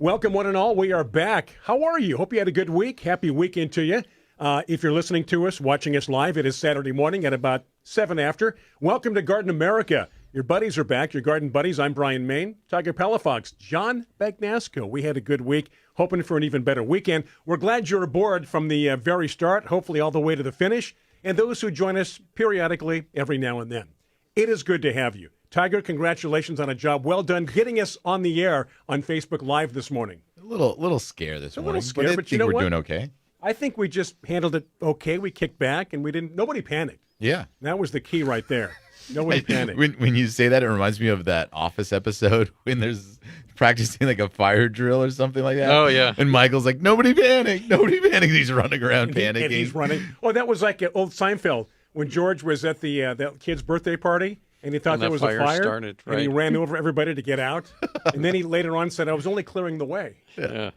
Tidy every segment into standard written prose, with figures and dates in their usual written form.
Welcome, one and all. We are back. How are you? Hope you had a good week. Happy weekend to you. If you're listening to us, watching us live, it is Saturday morning at about 7 after. Welcome to Garden America. Your buddies are back, your garden buddies. I'm Brian Main, Tiger Palafox, John Bagnasco. We had a good week, hoping for an even better weekend. We're glad you're aboard from the very start, hopefully all the way to the finish, and those who join us periodically every now and then. It is good to have you. Tiger, congratulations on a job well done getting us on the air on Facebook Live this morning. A little scare this morning. A little scare, but you know we're what? Doing okay. I think we just handled it okay. We kicked back, and nobody panicked. Yeah. That was the key right there. Nobody panicked. When you say that, it reminds me of that Office episode when there's practicing like a fire drill or something like that. Oh, yeah. And Michael's like, nobody panic. He's running around panicking. And he's running. Oh, that was like old Seinfeld when George was at the that kid's birthday party. And he thought there was a fire, started, right. And he ran over everybody to get out. And then he later on said, I was only clearing the way. Yeah.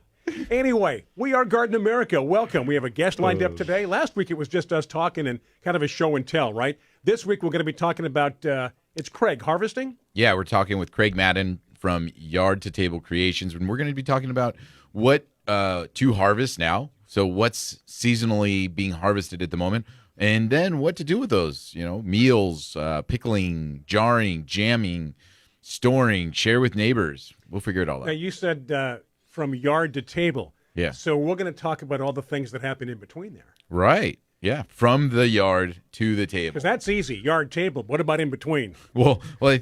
Anyway, we are Garden America. Welcome. We have a guest lined up today. Last week it was just us talking and kind of a show and tell, right? This week we're going to be talking about, it's Craig, harvesting? Yeah, we're talking with Craig Madden from Yard to Table Creations, and we're going to be talking about what to harvest now. So what's seasonally being harvested at the moment, and then what to do with those, meals, pickling, jarring, jamming, storing, share with neighbors. We'll figure it all out. Now, you said from yard to table. Yeah. So we're going to talk about all the things that happen in between there. Right. Yeah. From the yard to the table. Because that's easy, yard, table. What about in between? Well, on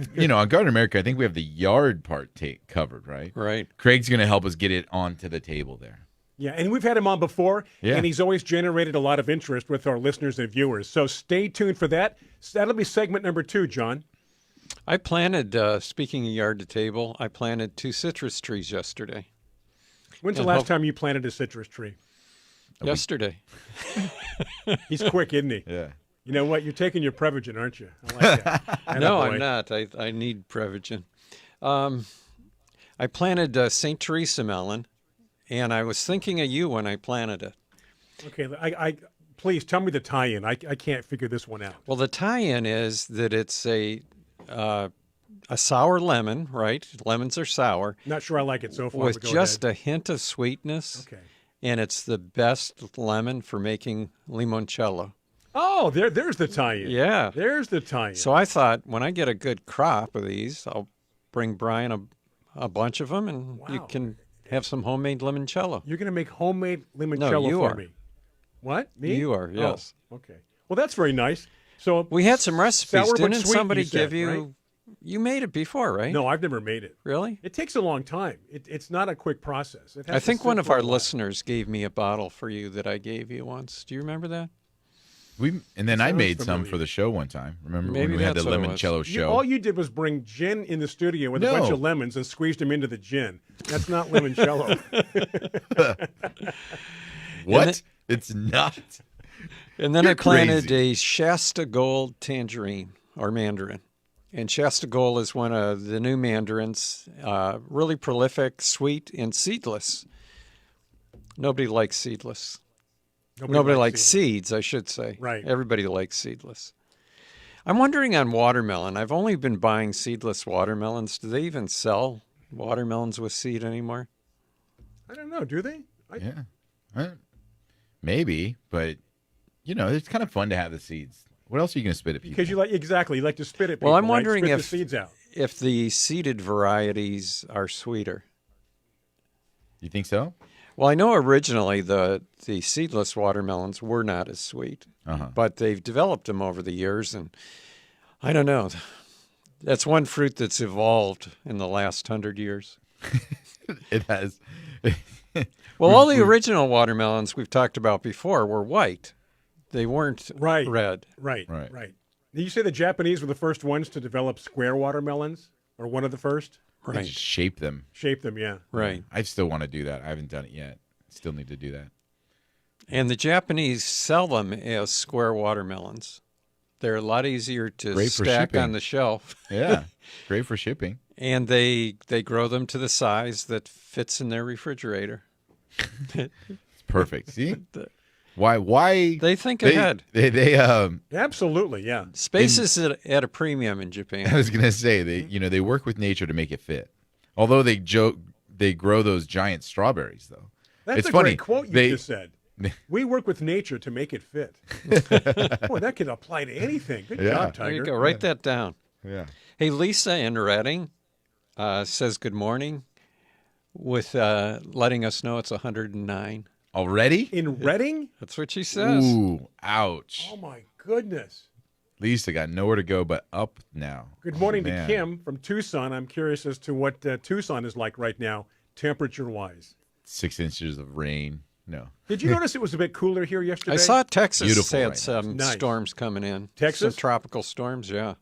Garden America, I think we have the yard part covered, right? Right. Craig's going to help us get it onto the table there. Yeah, and we've had him on before, Yeah. and he's always generated a lot of interest with our listeners and viewers. So stay tuned for that. That'll be segment number 2, John. I planted, speaking of yard to table, I planted 2 citrus trees yesterday. When's the last time you planted a citrus tree? Yesterday. He's quick, isn't he? Yeah. You know what? You're taking your Prevagen, aren't you? I like that. No, Attaboy. I'm not. I need Prevagen. I planted St. Teresa melon, and I was thinking of you when I planted it. Okay, I please tell me the tie-in. I can't figure this one out. Well, the tie-in is that it's a sour lemon, right? Lemons are sour. Not sure I like it so far. With but go just ahead. a hint of sweetness. Okay. And it's the best lemon for making limoncello. Oh, there's the tie-in. Yeah. There's the tie-in. So I thought when I get a good crop of these, I'll bring Brian a bunch of them, and you Wow. can have some homemade limoncello. You're going to make homemade limoncello you for are. me. What? Me? You are, yes. Oh, okay. Well, that's very nice. So We had some recipes. sour but Didn't sweet, somebody you said, give you? right? You made it before, right? No, I've never made it. Really? It takes a long time. It's not a quick process. It has I to think sit one of for a our while. listeners gave me a bottle for you that I gave you once. Do you remember that? And then I Sounds made some familiar. for the show one time. Remember Maybe when we had the that's what it was. limoncello show? All you did was bring gin in the studio with a No. bunch of lemons and squeezed them into the gin. That's not limoncello. What? It's not. And then You're I planted crazy. a Shasta Gold tangerine or mandarin. And Shasta Gold is one of the new mandarins, really prolific, sweet, and seedless. Nobody likes seedless. Nobody likes seeds, I should say. Right. Everybody likes seedless. I'm wondering on watermelon. I've only been buying seedless watermelons. Do they even sell watermelons with seed anymore? I don't know. Do they? Yeah. Maybe, but, it's kind of fun to have the seeds. What else are you going to spit at people? Because you like to spit at people. Well, I'm right? wondering Spit if the seeds out. if the seeded varieties are sweeter. You think so? Well, I know originally the seedless watermelons were not as sweet, but they've developed them over the years, and I don't know. That's one fruit that's evolved in the last 100 years. It has. Well, all the original watermelons we've talked about before were white. They weren't Right. red. Right. Right. Did you say the Japanese were the first ones to develop square watermelons? Or one of the first? They just shape them. Shape them, yeah. Right. I still want to do that. I haven't done it yet. Still need to do that. And the Japanese sell them as square watermelons. They're a lot easier to Great for stack shipping. on the shelf. Yeah. Great for shipping. And they grow them to the size that fits in their refrigerator. It's perfect. See? Why? They think ahead. They Absolutely, yeah. Space is at a premium in I Japan. was gonna say they work with nature to make it fit. Although they they grow those giant strawberries, though. That's it's a funny. great quote you just said. We work with nature to make it fit. Boy, that could apply to anything. Good job, Tiger. There you go. Write that down. Yeah. Hey, Lisa in Reading says good morning with letting us know it's 109. Already? In Reading? That's what she says. Ooh, ouch. Oh, my goodness. Lisa got nowhere to go but up now. Good morning Man. to Kim from Tucson. I'm curious as to what Tucson is like right now, temperature-wise. 6 inches of rain. No. Did you notice it was a bit cooler here yesterday? I saw Texas Beautiful had right some now. Nice. storms coming in. Texas? Some tropical storms, yeah.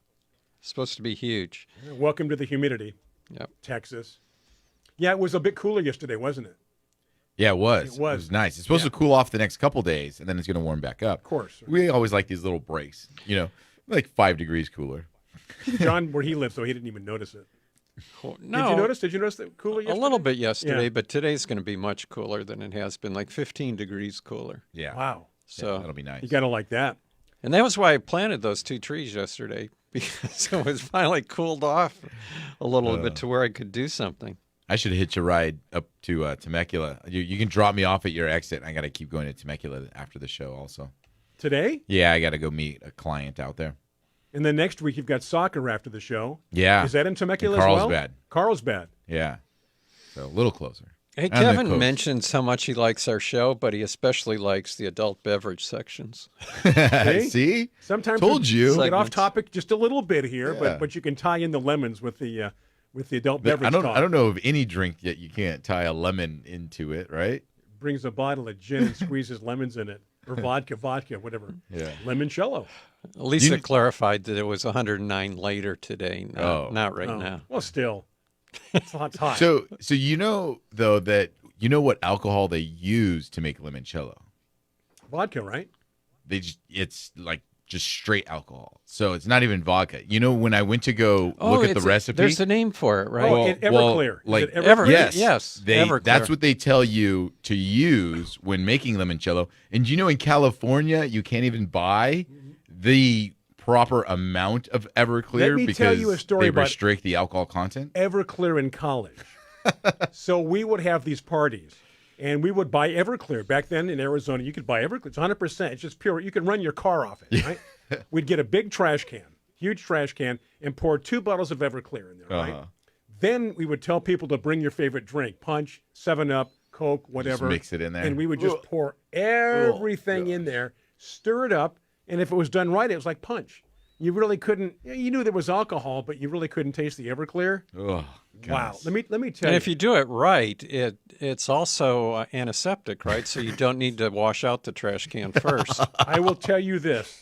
Supposed to be huge. Welcome to the humidity, Yep. Texas. Yeah, it was a bit cooler yesterday, wasn't it? Yeah, it was. It was. Nice. It's supposed to cool off the next couple days, and then it's going to warm back up. Of course. We always like these little breaks, like 5 degrees cooler. John, where he lives, though, he didn't even notice it. No, Did you notice? Did you notice that cooler yesterday? a little bit yesterday, Yeah. but today's going to be much cooler than it has been, like 15 degrees cooler. Yeah. Wow. So, That'll be nice. You got to like that. and that was why I planted those 2 trees yesterday, because it was finally cooled off a little bit to where I could do something. I should hitch a ride up to Temecula. You can drop me off at your exit. I got to keep going to Temecula after the show also. Today? Yeah, I got to go meet a client out there. And then next week, you've got soccer after the show. Yeah. Is that in Temecula In as well? Carlsbad. Carlsbad. Yeah. So a little closer. Hey, And the Kevin coast. mentions how much he likes our show, but he especially likes the adult beverage sections. See? Sometimes Told you. we get off Segments. topic just a little bit here, Yeah. but you can tie in the lemons with the adult beverage I talk. don't know of any drink that you can't tie a lemon into it, right? Brings a bottle of gin and squeezes lemons in it, or vodka, whatever. Yeah. Limoncello. Lisa You- clarified that it was 109 later today, not right Oh, now. Well, still, it's hot. So though that what alcohol they use to make limoncello. Vodka, right? It's like just straight alcohol. So it's not even vodka. When I went to go look at the recipe, There's a name for it, right? Oh, Everclear. Is like it Everclear? yes, Everclear. that's what they tell you to use when making limoncello. And in California, you can't even buy the proper amount of Everclear Let me because tell you a story they about- restrict the alcohol content. Everclear in college. So we would have these parties, and we would buy Everclear. Back then in Arizona, you could buy Everclear. It's 100%. It's just pure. You can run your car off it, right? We'd get a big trash can, huge trash can, and pour 2 bottles of Everclear in there, right? Then we would tell people to bring your favorite drink, punch, 7-Up, Coke, whatever. mix it in there. And we would just pour everything in there, stir it up, and if it was done right, it was like punch. You really couldn't. You knew there was alcohol, but you really couldn't taste the Everclear. Oh, Wow. Let me tell And you. if you do it right, it's also antiseptic, right? So you don't need to wash out the trash can first. I will tell you this.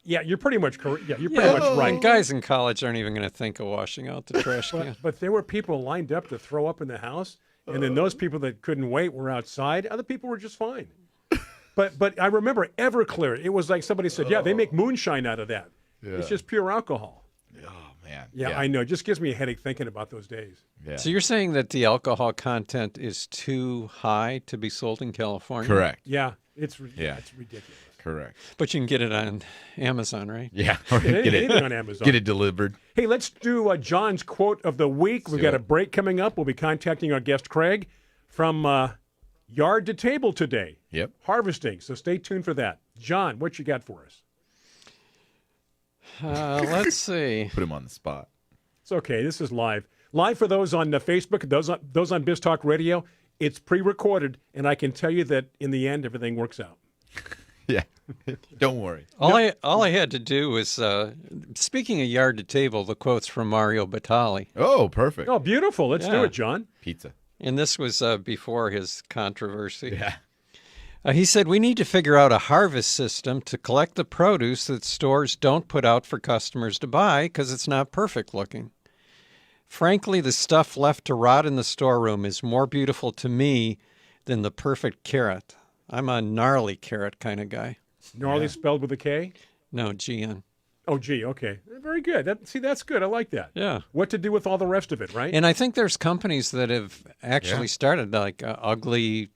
Yeah, you're pretty much correct. Yeah, you're pretty much right. And guys in college aren't even going to think of washing out the trash can. But there were people lined up to throw up in the house, and then those people that couldn't wait were outside. Other people were just fine. But I remember Everclear. It was like somebody said, "Yeah, they make moonshine out of that. It's just pure alcohol." Oh man. Yeah, I know. It just gives me a headache thinking about those days. Yeah. So you're saying that the alcohol content is too high to be sold in California? Correct. Yeah, it's ridiculous. Correct. But you can get it on Amazon, right? Yeah. Or get Anything it on Amazon. Get it delivered. Hey, let's do John's quote of the week. We've got a break coming up. We'll be contacting our guest, Craig, from yard to table today. Yep. Harvesting. So stay tuned for that. John, what you got for us? Let's see. Put him on the spot. It's okay. This is live. Live for those on Facebook, those on Biz Talk Radio. It's pre-recorded, and I can tell you that in the end, everything works out. Yeah. Don't worry. All I had to do was, speaking of yard to table, the quote's from Mario Batali. Oh, perfect. Oh, beautiful. Let's do Yeah. it, John. Pizza. And this was before his controversy. Yeah. He said, "We need to figure out a harvest system to collect the produce that stores don't put out for customers to buy because it's not perfect looking. Frankly, the stuff left to rot in the storeroom is more beautiful to me than the perfect carrot. I'm a gnarly carrot kind of guy." Gnarly spelled with a K? No, GN. Oh, gee. Okay. Very good. That's good. I like that. Yeah. What to do with all the rest of it, right? And I think there's companies that have actually started, like Ugly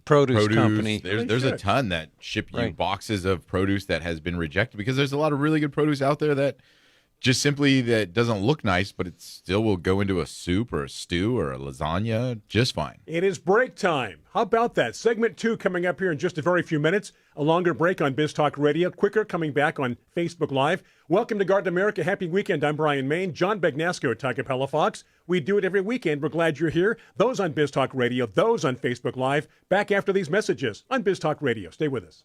Produce Company. There's a ton that ship you Right. boxes of produce that has been rejected because there's a lot of really good produce out there that just simply that doesn't look nice, but it still will go into a soup or a stew or a lasagna just fine. It is break time. How about that? Segment 2 coming up here in just a very few minutes. A longer break on Biz Talk Radio. Quicker coming back on Facebook Live. Welcome to Garden America. Happy weekend. I'm Brian Main. John Bagnasco, Tiger Palafox. We do it every weekend. We're glad you're here. Those on Biz Talk Radio, those on Facebook Live. Back after these messages on Biz Talk Radio. Stay with us.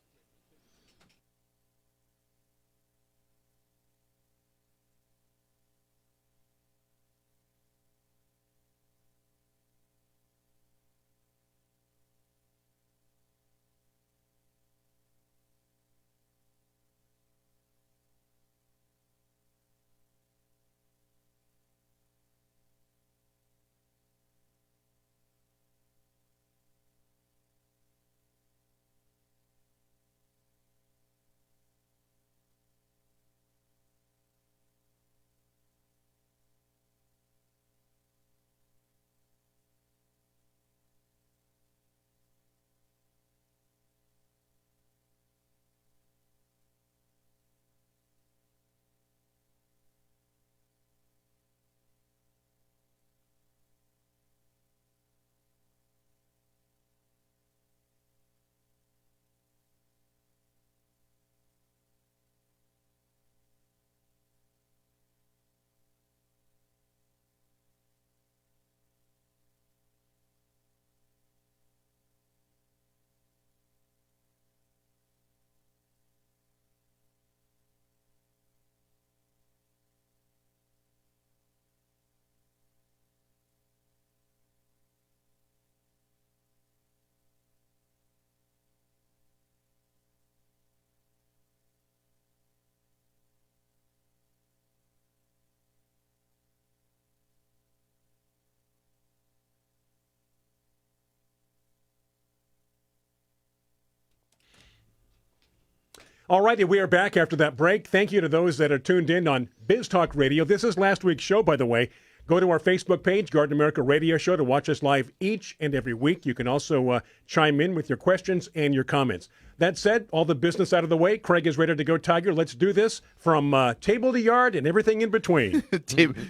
All righty, we are back after that break. Thank you to those that are tuned in on Biz Talk Radio. This is last week's show, by the way. Go to our Facebook page, Garden America Radio Show, to watch us live each and every week. You can also chime in with your questions and your comments. That said, all the business out of the way. Craig is ready to go, Tiger. Let's do this from table to yard and everything in between.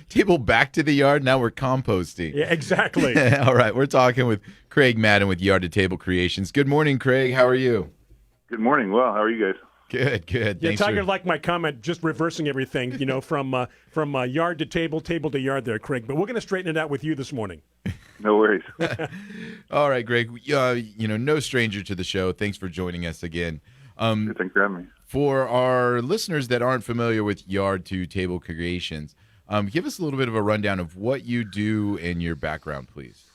Table back to the yard. Now we're composting. Yeah, exactly. All right. We're talking with Craig Madden with Yard to Table Creations. Good morning, Craig. How are you? Good morning. Well, how are you guys? Good, good. Yeah, Thanks Tiger liked my comment, just reversing everything, from yard to table, table to yard there, Craig. But we're going to straighten it out with you this morning. No worries. All right, Greg. No stranger to the show. Thanks for joining us again. Thanks for having me. For our listeners that aren't familiar with Yard to Table Creations, give us a little bit of a rundown of what you do and your background, please.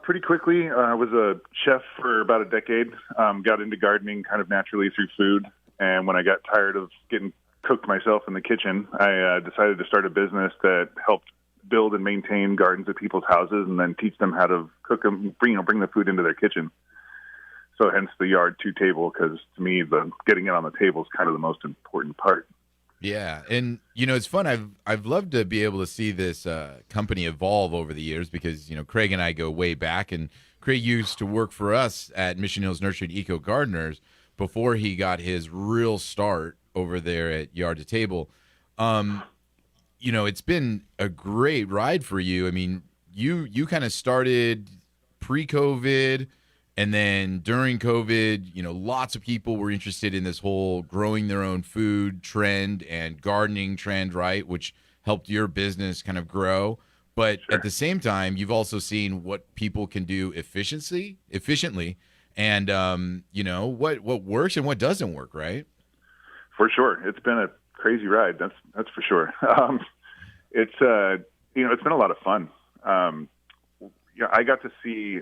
Pretty quickly, I was a chef for about a decade. Got into gardening kind of naturally through food. And when I got tired of getting cooked myself in the kitchen, I decided to start a business that helped build and maintain gardens at people's houses and then teach them how to cook them, bring the food into their kitchen. So hence the yard to table, because to me, the getting it on the table is kind of the most important part. Yeah, and it's fun. I've loved to be able to see this company evolve over the years because Craig and I go way back, and Craig used to work for us at Mission Hills Nursery and Eco Gardeners before he got his real start over there at Yard to Table. It's been a great ride for you. I mean, you kind of started pre-COVID, and then during COVID, lots of people were interested in this whole growing their own food trend and gardening trend, right? Which helped your business kind of grow. But Sure. At the same time, you've also seen what people can do efficiently, and what works and what doesn't work, right? For sure, it's been a crazy ride. That's for sure. It's been a lot of fun. I got to see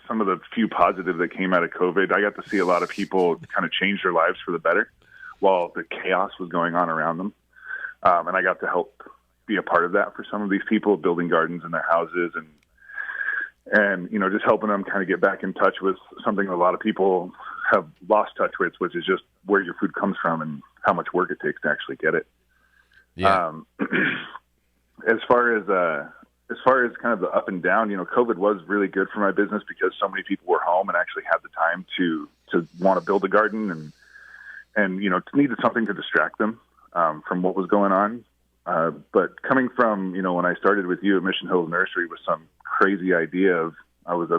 some of the few positives that came out of COVID. I got to see a lot of people kind of change their lives for the better while the chaos was going on around them, and I got to help be a part of that for some of these people, building gardens in their houses and just helping them kind of get back in touch with something a lot of people have lost touch with, which is just where your food comes from and how much work it takes to actually get it. Yeah. As far as kind of the up and down, COVID was really good for my business because so many people were home and actually had the time to want to build a garden and needed something to distract them from what was going on. But coming from, when I started with you at Mission Hills Nursery with some crazy idea of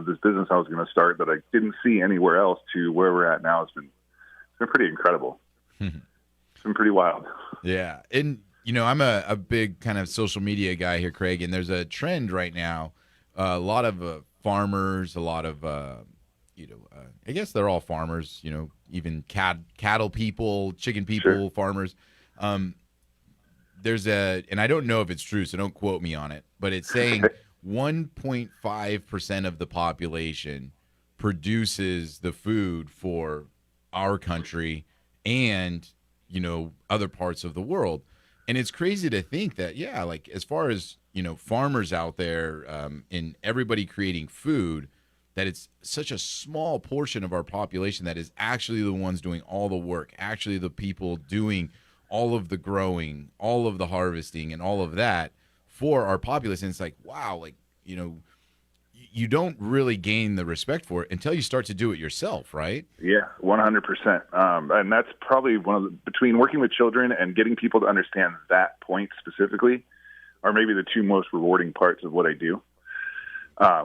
this business I was going to start that I didn't see anywhere else to where we're at now, it's been pretty incredible. It's been pretty wild. Yeah. And, I'm a big kind of social media guy here, Craig, and there's a trend right now. A lot of farmers, a lot of, I guess they're all farmers, even cattle people, chicken people, Sure. farmers. There's and I don't know if it's true, so don't quote me on it, but it's saying 1.5% of the population produces the food for our country and, other parts of the world. And it's crazy to think that, like as far as, farmers out there and everybody creating food, that it's such a small portion of our population that is actually the ones doing all the work, actually the people doing all of the growing, all of the harvesting and all of that for our populace. And it's like, wow, you don't really gain the respect for it until you start to do it yourself, right? Yeah, 100%. And that's probably between working with children and getting people to understand that point specifically are maybe the two most rewarding parts of what I do.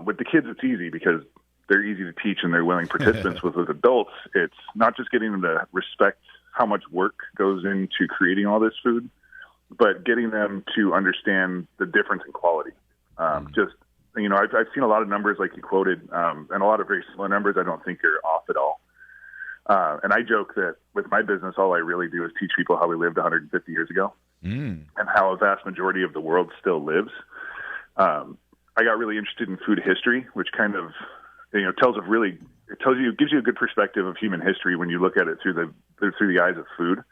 With the kids, it's easy because they're easy to teach and they're willing participants. With adults, it's not just getting them to respect how much work goes into creating all this food, but getting them to understand the difference in quality. I've seen a lot of numbers like you quoted, and a lot of very similar numbers I don't think are off at all. And I joke that with my business, all I really do is teach people how we lived 150 years ago and how a vast majority of the world still lives. I got really interested in food history, which kind of, gives you a good perspective of human history when you look at it through the eyes of food.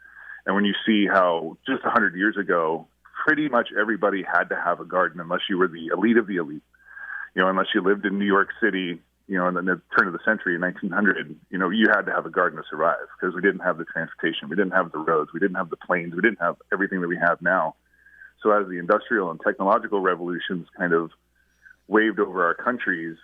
And when you see how just 100 years ago, pretty much everybody had to have a garden unless you were the elite of the elite. Unless you lived in New York City, in the turn of the century in 1900, you had to have a garden to survive because we didn't have the transportation. We didn't have the roads. We didn't have the planes. We didn't have everything that we have now. So as the industrial and technological revolutions kind of waved over our countries,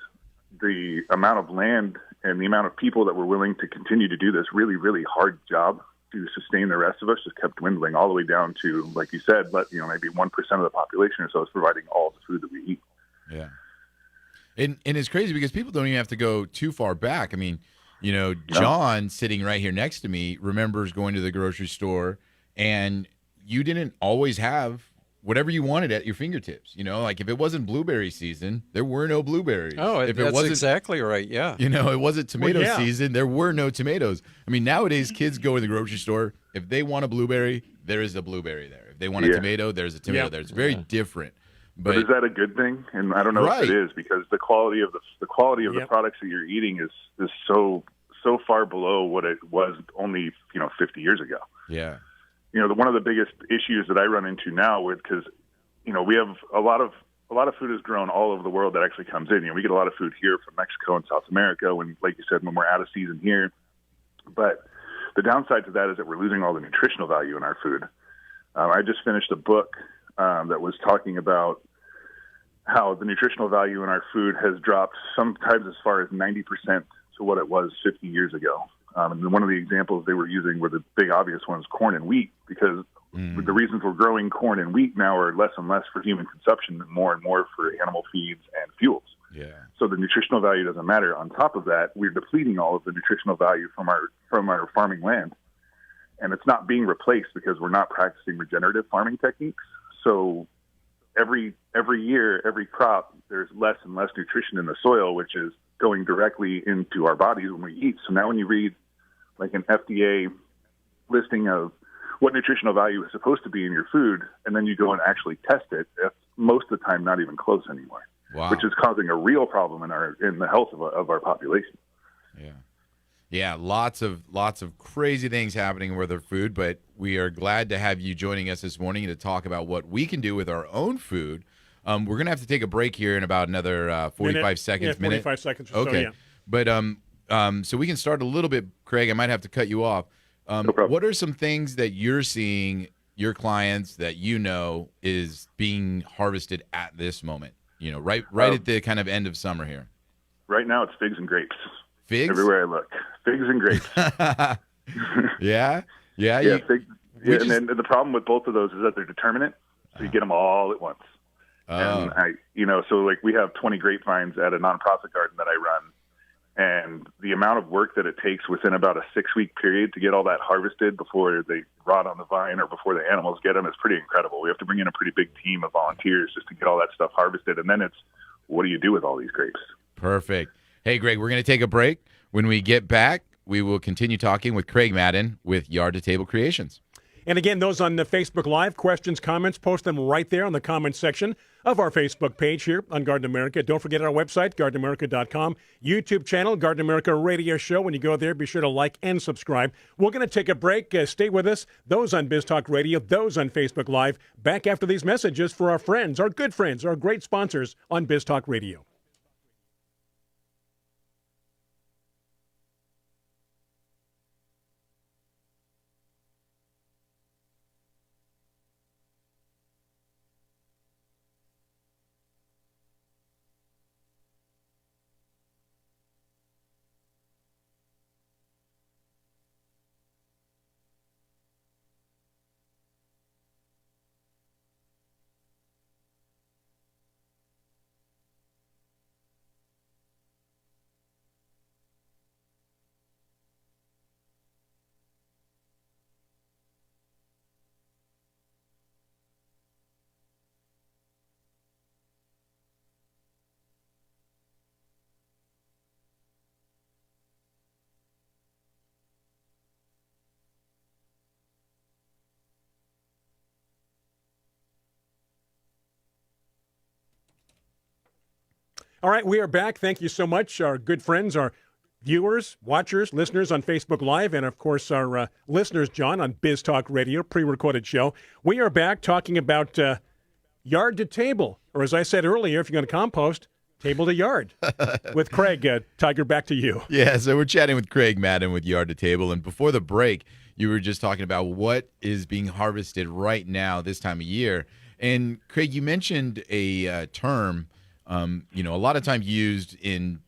the amount of land and the amount of people that were willing to continue to do this really, really hard job to sustain the rest of us just kept dwindling all the way down to, like you said, maybe 1% of the population or so is providing all the food that we eat. Yeah. And it's crazy because people don't even have to go too far back. I mean, John sitting right here next to me remembers going to the grocery store and you didn't always have whatever you wanted at your fingertips. Like if it wasn't blueberry season, there were no blueberries. Oh, if that's exactly right. Yeah. It wasn't tomato season, there were no tomatoes. I mean, nowadays kids go in the grocery store. If they want a blueberry, there is a blueberry there. If they want a tomato, there's a tomato there. It's very different. But is that a good thing? And I don't know if it is, because the quality of the products that you're eating is so far below what it was only 50 years ago. Yeah. One of the biggest issues that I run into now because we have a lot of food is grown all over the world that actually comes in. We get a lot of food here from Mexico and South America when, like you said, when we're out of season here. But the downside to that is that we're losing all the nutritional value in our food. I just finished a book that was talking about how the nutritional value in our food has dropped sometimes as far as 90% to what it was 50 years ago. And one of the examples they were using were the big obvious ones, corn and wheat, because the reasons we're growing corn and wheat now are less and less for human consumption and more for animal feeds and fuels. Yeah. So the nutritional value doesn't matter. On top of that, we're depleting all of the nutritional value from our farming land. And it's not being replaced because we're not practicing regenerative farming techniques. So every year, every crop, there's less and less nutrition in the soil, which is going directly into our bodies when we eat. So now when you read like an FDA listing of what nutritional value is supposed to be in your food, and then you go and actually test it, it's most of the time not even close anymore. Wow. Which is causing a real problem in the health of our population. Yeah. Yeah, lots of crazy things happening with our food, but we are glad to have you joining us this morning to talk about what we can do with our own food. We're going to have to take a break here in about another 45 seconds. Yeah, 45 seconds or okay. so, yeah. But so we can start a little bit, Craig. I might have to cut you off. No problem. What are some things that you're seeing your clients that is being harvested at this moment? Right at the kind of end of summer here. Right now it's figs and grapes. Figs? Everywhere I look. Figs and grapes. Yeah? Yeah, figs. Yeah, and then the problem with both of those is that they're determinate. So you get them all at once. And so like we have 20 grapevines at a nonprofit garden that I run. And the amount of work that it takes within about a 6-week period to get all that harvested before they rot on the vine or before the animals get them is pretty incredible. We have to bring in a pretty big team of volunteers just to get all that stuff harvested. And then it's, what do you do with all these grapes? Perfect. Hey, Greg, we're going to take a break. When we get back, we will continue talking with Craig Madden with Yard to Table Creations. And again, those on the Facebook Live, questions, comments, post them right there on the comments section of our Facebook page here on Garden America. Don't forget our website, gardenamerica.com, YouTube channel, Garden America Radio Show. When you go there, be sure to like and subscribe. We're going to take a break. Stay with us, those on Biz Talk Radio, those on Facebook Live. Back after these messages for our friends, our good friends, our great sponsors on Biz Talk Radio. All right, we are back. Thank you so much, our good friends, our viewers, watchers, listeners on Facebook Live, and, of course, our listeners, John, on Biz Talk Radio, pre-recorded show. We are back talking about yard to table, or as I said earlier, if you're going to compost, table to yard. With Craig, Tiger, back to you. Yeah, so we're chatting with Craig Madden with Yard to Table, and before the break, you were just talking about what is being harvested right now this time of year. And, Craig, you mentioned a term a lot of times used in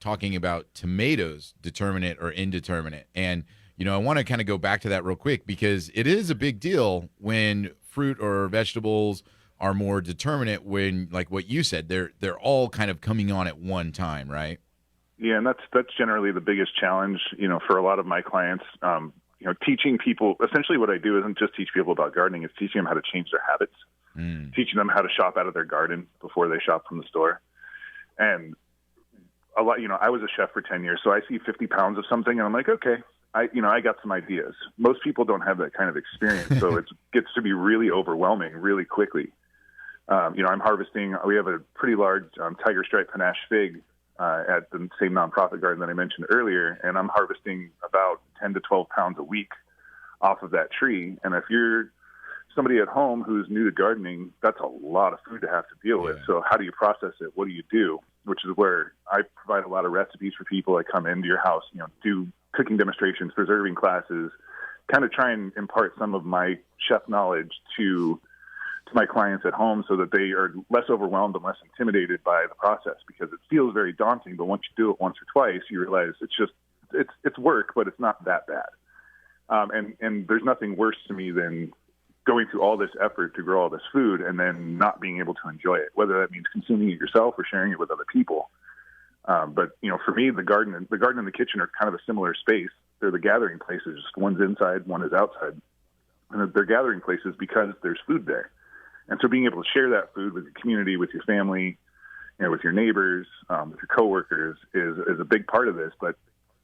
talking about tomatoes, determinate or indeterminate. And, I want to kind of go back to that real quick because it is a big deal when fruit or vegetables are more determinate when, like what you said, they're all kind of coming on at one time, right? Yeah, and that's generally the biggest challenge, for a lot of my clients. Teaching people, essentially what I do isn't just teach people about gardening, it's teaching them how to change their habits. Teaching them how to shop out of their garden before they shop from the store. And a lot, I was a chef for 10 years, so I see 50 pounds of something and I'm like, okay, I got some ideas. Most people don't have that kind of experience, so it gets to be really overwhelming really quickly. I'm harvesting, we have a pretty large tiger stripe panache fig at the same nonprofit garden that I mentioned earlier, and I'm harvesting about 10 to 12 pounds a week off of that tree. And if you're somebody at home who's new to gardening, that's a lot of food to have to deal with. So how do you process it? What do you do? Which is where I provide a lot of recipes for people that come into your house, do cooking demonstrations, preserving classes, kind of try and impart some of my chef knowledge to my clients at home so that they are less overwhelmed and less intimidated by the process, because it feels very daunting. But once you do it once or twice, you realize it's work, but it's not that bad. And there's nothing worse to me than going through all this effort to grow all this food and then not being able to enjoy it, whether that means consuming it yourself or sharing it with other people. But for me, the garden and the kitchen are kind of a similar space. They're the gathering places. Just one's inside, one is outside. And they're gathering places because there's food there. And so being able to share that food with the community, with your family, with your neighbors, with your coworkers is a big part of this. But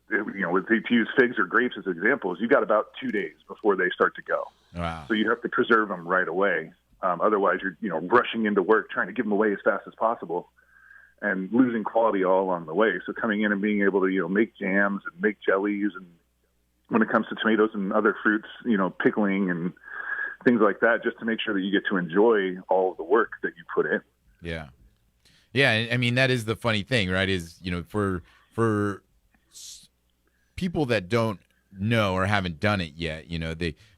to use figs or grapes as examples, you've got about 2 days before they start to go. Wow. So you have to preserve them right away. Otherwise, you're rushing into work trying to give them away as fast as possible and losing quality all along the way. So coming in and being able to make jams and make jellies, and when it comes to tomatoes and other fruits, pickling and things like that, just to make sure that you get to enjoy all of the work that you put in. Yeah. Yeah, I mean, that is the funny thing, right, is, for people that don't know or haven't done it yet,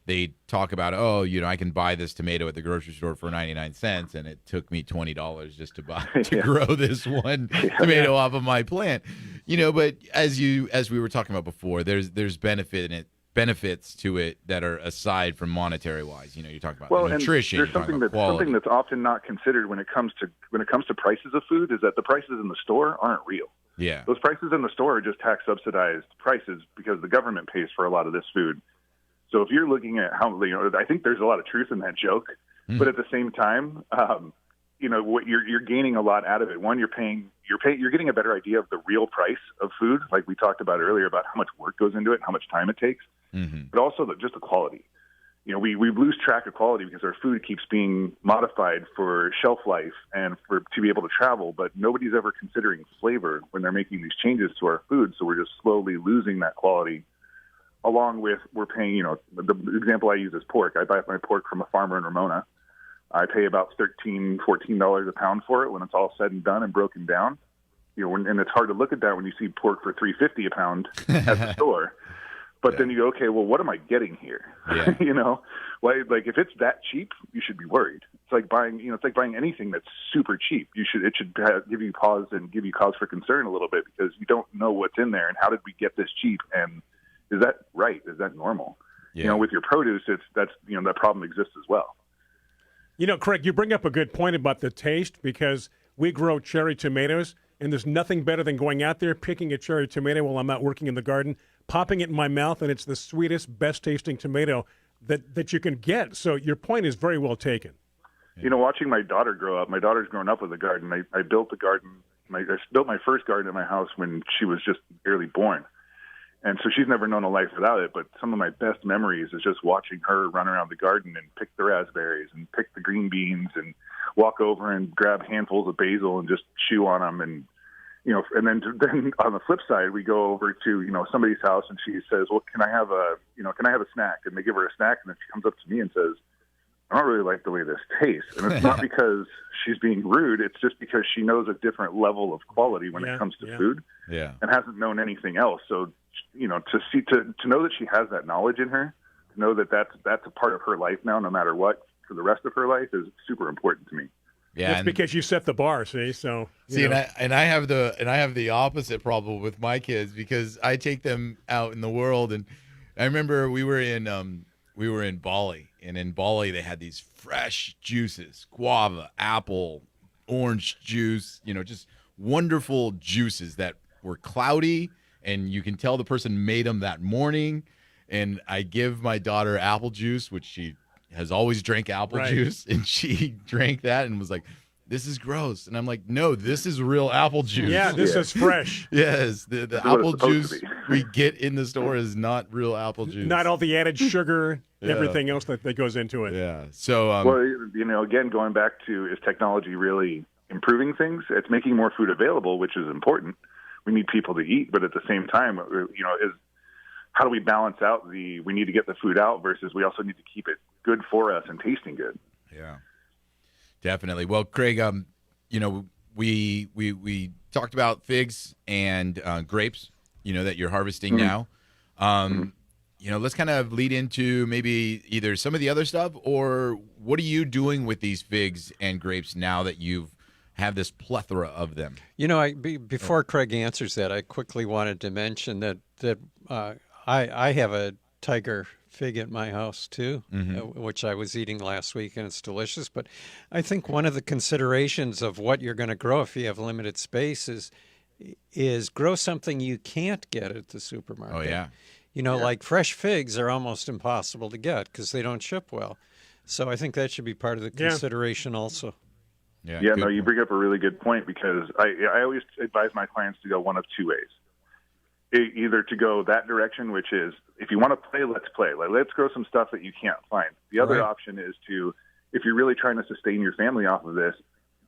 they talk about, I can buy this tomato at the grocery store for 99 cents, and it took me $20 just to grow this one tomato off of my plant. But as we were talking about before, there's benefit in it benefits to it that are aside from monetary wise. You know, you talk about Well, the nutrition. and there's something that's often not considered when it comes to prices of food is that the prices in the store aren't real. Yeah. Those prices in the store are just tax subsidized prices because the government pays for a lot of this food. So if you're looking at how, I think there's a lot of truth in that joke, but at the same time, what you're gaining a lot out of it. One, you're getting a better idea of the real price of food, like we talked about earlier about how much work goes into it and how much time it takes, but also just the quality. We lose track of quality because our food keeps being modified for shelf life and to be able to travel, but nobody's ever considering flavor when they're making these changes to our food. So we're just slowly losing that quality. Along with we're paying, the example I use is pork. I buy my pork from a farmer in Ramona. I pay about $13, $14 a pound for it when it's all said and done and broken down. And it's hard to look at that when you see pork for $3.50 a pound at the store. But then you go, okay, well, what am I getting here? Yeah. Like if it's that cheap, you should be worried. It's like buying, anything that's super cheap. It should give you pause and give you cause for concern a little bit because you don't know what's in there and how did we get this cheap and is that right? Is that normal? Yeah. With your produce, that problem exists as well. Craig, you bring up a good point about the taste because we grow cherry tomatoes, and there's nothing better than going out there, picking a cherry tomato while I'm out working in the garden, popping it in my mouth, and it's the sweetest, best-tasting tomato that you can get. So your point is very well taken. Watching my daughter grow up, my daughter's grown up with a garden. I built a garden. I built my first garden in my house when she was just barely born. And so she's never known a life without it. But some of my best memories is just watching her run around the garden and pick the raspberries and pick the green beans and walk over and grab handfuls of basil and just chew on them. And, and then on the flip side, we go over to, somebody's house and she says, well, can I have a snack? And they give her a snack. And then she comes up to me and says, I don't really like the way this tastes. And it's not because she's being rude. It's just because she knows a different level of quality when it comes to food and hasn't known anything else. So, to know that she has that knowledge in her, to know that that's a part of her life now, no matter what, for the rest of her life is super important to me. Yeah, it's because you set the bar. So and I have the opposite problem with my kids because I take them out in the world, and I remember we were in Bali, and in Bali they had these fresh juices, guava, apple, orange juice, just wonderful juices that were cloudy. And you can tell the person made them that morning. And I give my daughter apple juice, which she has always drank apple juice. And she drank that and was like, this is gross. And I'm like, no, this is real apple juice. Yeah, this is fresh. Yes, the apple juice we get in the store is not real apple juice. Not all the added sugar, everything else that goes into it. Yeah. So, again, going back to, is technology really improving things? It's making more food available, which is important. We need people to eat, but at the same time, is how do we balance out we need to get the food out versus we also need to keep it good for us and tasting good. Yeah, definitely. Well, Craig, we talked about figs and grapes, that you're harvesting now. Let's kind of lead into maybe either some of the other stuff or what are you doing with these figs and grapes now that you've have this plethora of them? Before Craig answers that, I quickly wanted to mention that I have a tiger fig at my house too, which I was eating last week, and it's delicious. But I think one of the considerations of what you're going to grow if you have limited space is grow something you can't get at the supermarket. Oh, yeah. Like fresh figs are almost impossible to get because they don't ship well. So I think that should be part of the consideration also. Yeah, no, you bring up a really good point because I always advise my clients to go one of two ways. Either to go that direction, which is if you want to play, let's play. Like, let's grow some stuff that you can't find. The other option is if you're really trying to sustain your family off of this,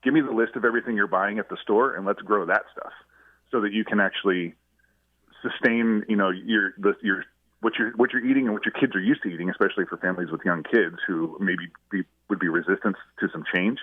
give me the list of everything you're buying at the store and let's grow that stuff so that you can actually sustain, what you're eating and what your kids are used to eating, especially for families with young kids who maybe would be resistant to some change.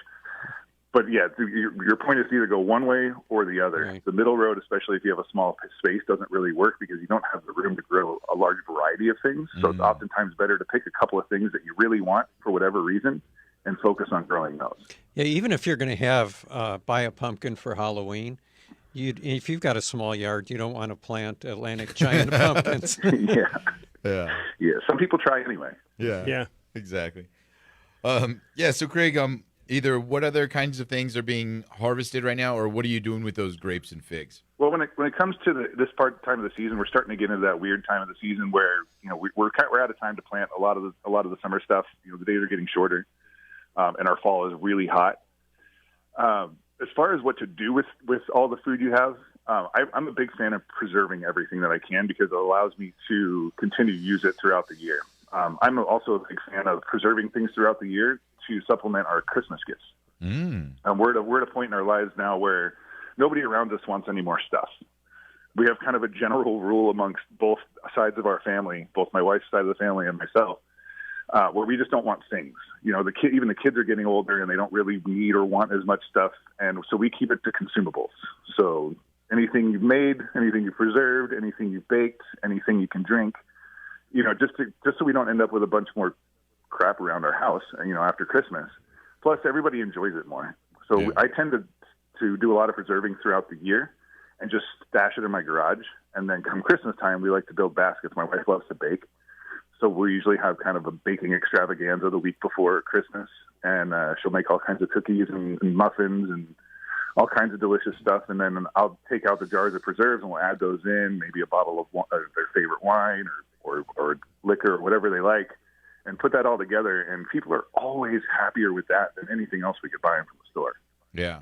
But yeah, your point is to either go one way or the other. Right. The middle road, especially if you have a small space, doesn't really work because you don't have the room to grow a large variety of things. So it's oftentimes better to pick a couple of things that you really want for whatever reason and focus on growing those. Yeah, even if you're going to have buy a pumpkin for Halloween, if you've got a small yard, you don't want to plant Atlantic giant pumpkins. Yeah. Yeah. Yeah, some people try anyway. Yeah. Exactly. So Craig, either what other kinds of things are being harvested right now, or what are you doing with those grapes and figs? Well, when it comes to this time of the season, we're starting to get into that weird time of the season where we're out of time to plant a lot of the summer stuff. The days are getting shorter, and our fall is really hot. As far as what to do with all the food you have, I'm a big fan of preserving everything that I can because it allows me to continue to use it throughout the year. I'm also a big fan of preserving things throughout the year to supplement our Christmas gifts. We're at a point in our lives now where nobody around us wants any more stuff. We have kind of a general rule amongst both sides of our family, both my wife's side of the family and myself, where we just don't want things. Even the kids are getting older and they don't really need or want as much stuff, and so we keep it to consumables. So anything you've made, anything you've preserved, anything you've baked, anything you can drink, just so we don't end up with a bunch more crap around our house, after Christmas. Plus, everybody enjoys it more. So Yeah. I tend to do a lot of preserving throughout the year and just stash it in my garage. And then come Christmas time, we like to build baskets. My wife loves to bake. So we usually have kind of a baking extravaganza the week before Christmas. And she'll make all kinds of cookies and muffins and all kinds of delicious stuff. And then I'll take out the jars of preserves and we'll add those in, maybe a bottle of their favorite wine or liquor or whatever they like, and put that all together. And people are always happier with that than anything else we could buy them from the store. Yeah.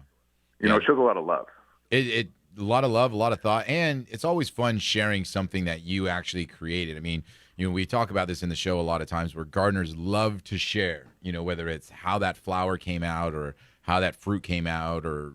It shows a lot of love. It a lot of love, a lot of thought, and it's always fun sharing something that you actually created. I mean, we talk about this in the show a lot of times where gardeners love to share, whether it's how that flower came out or how that fruit came out or,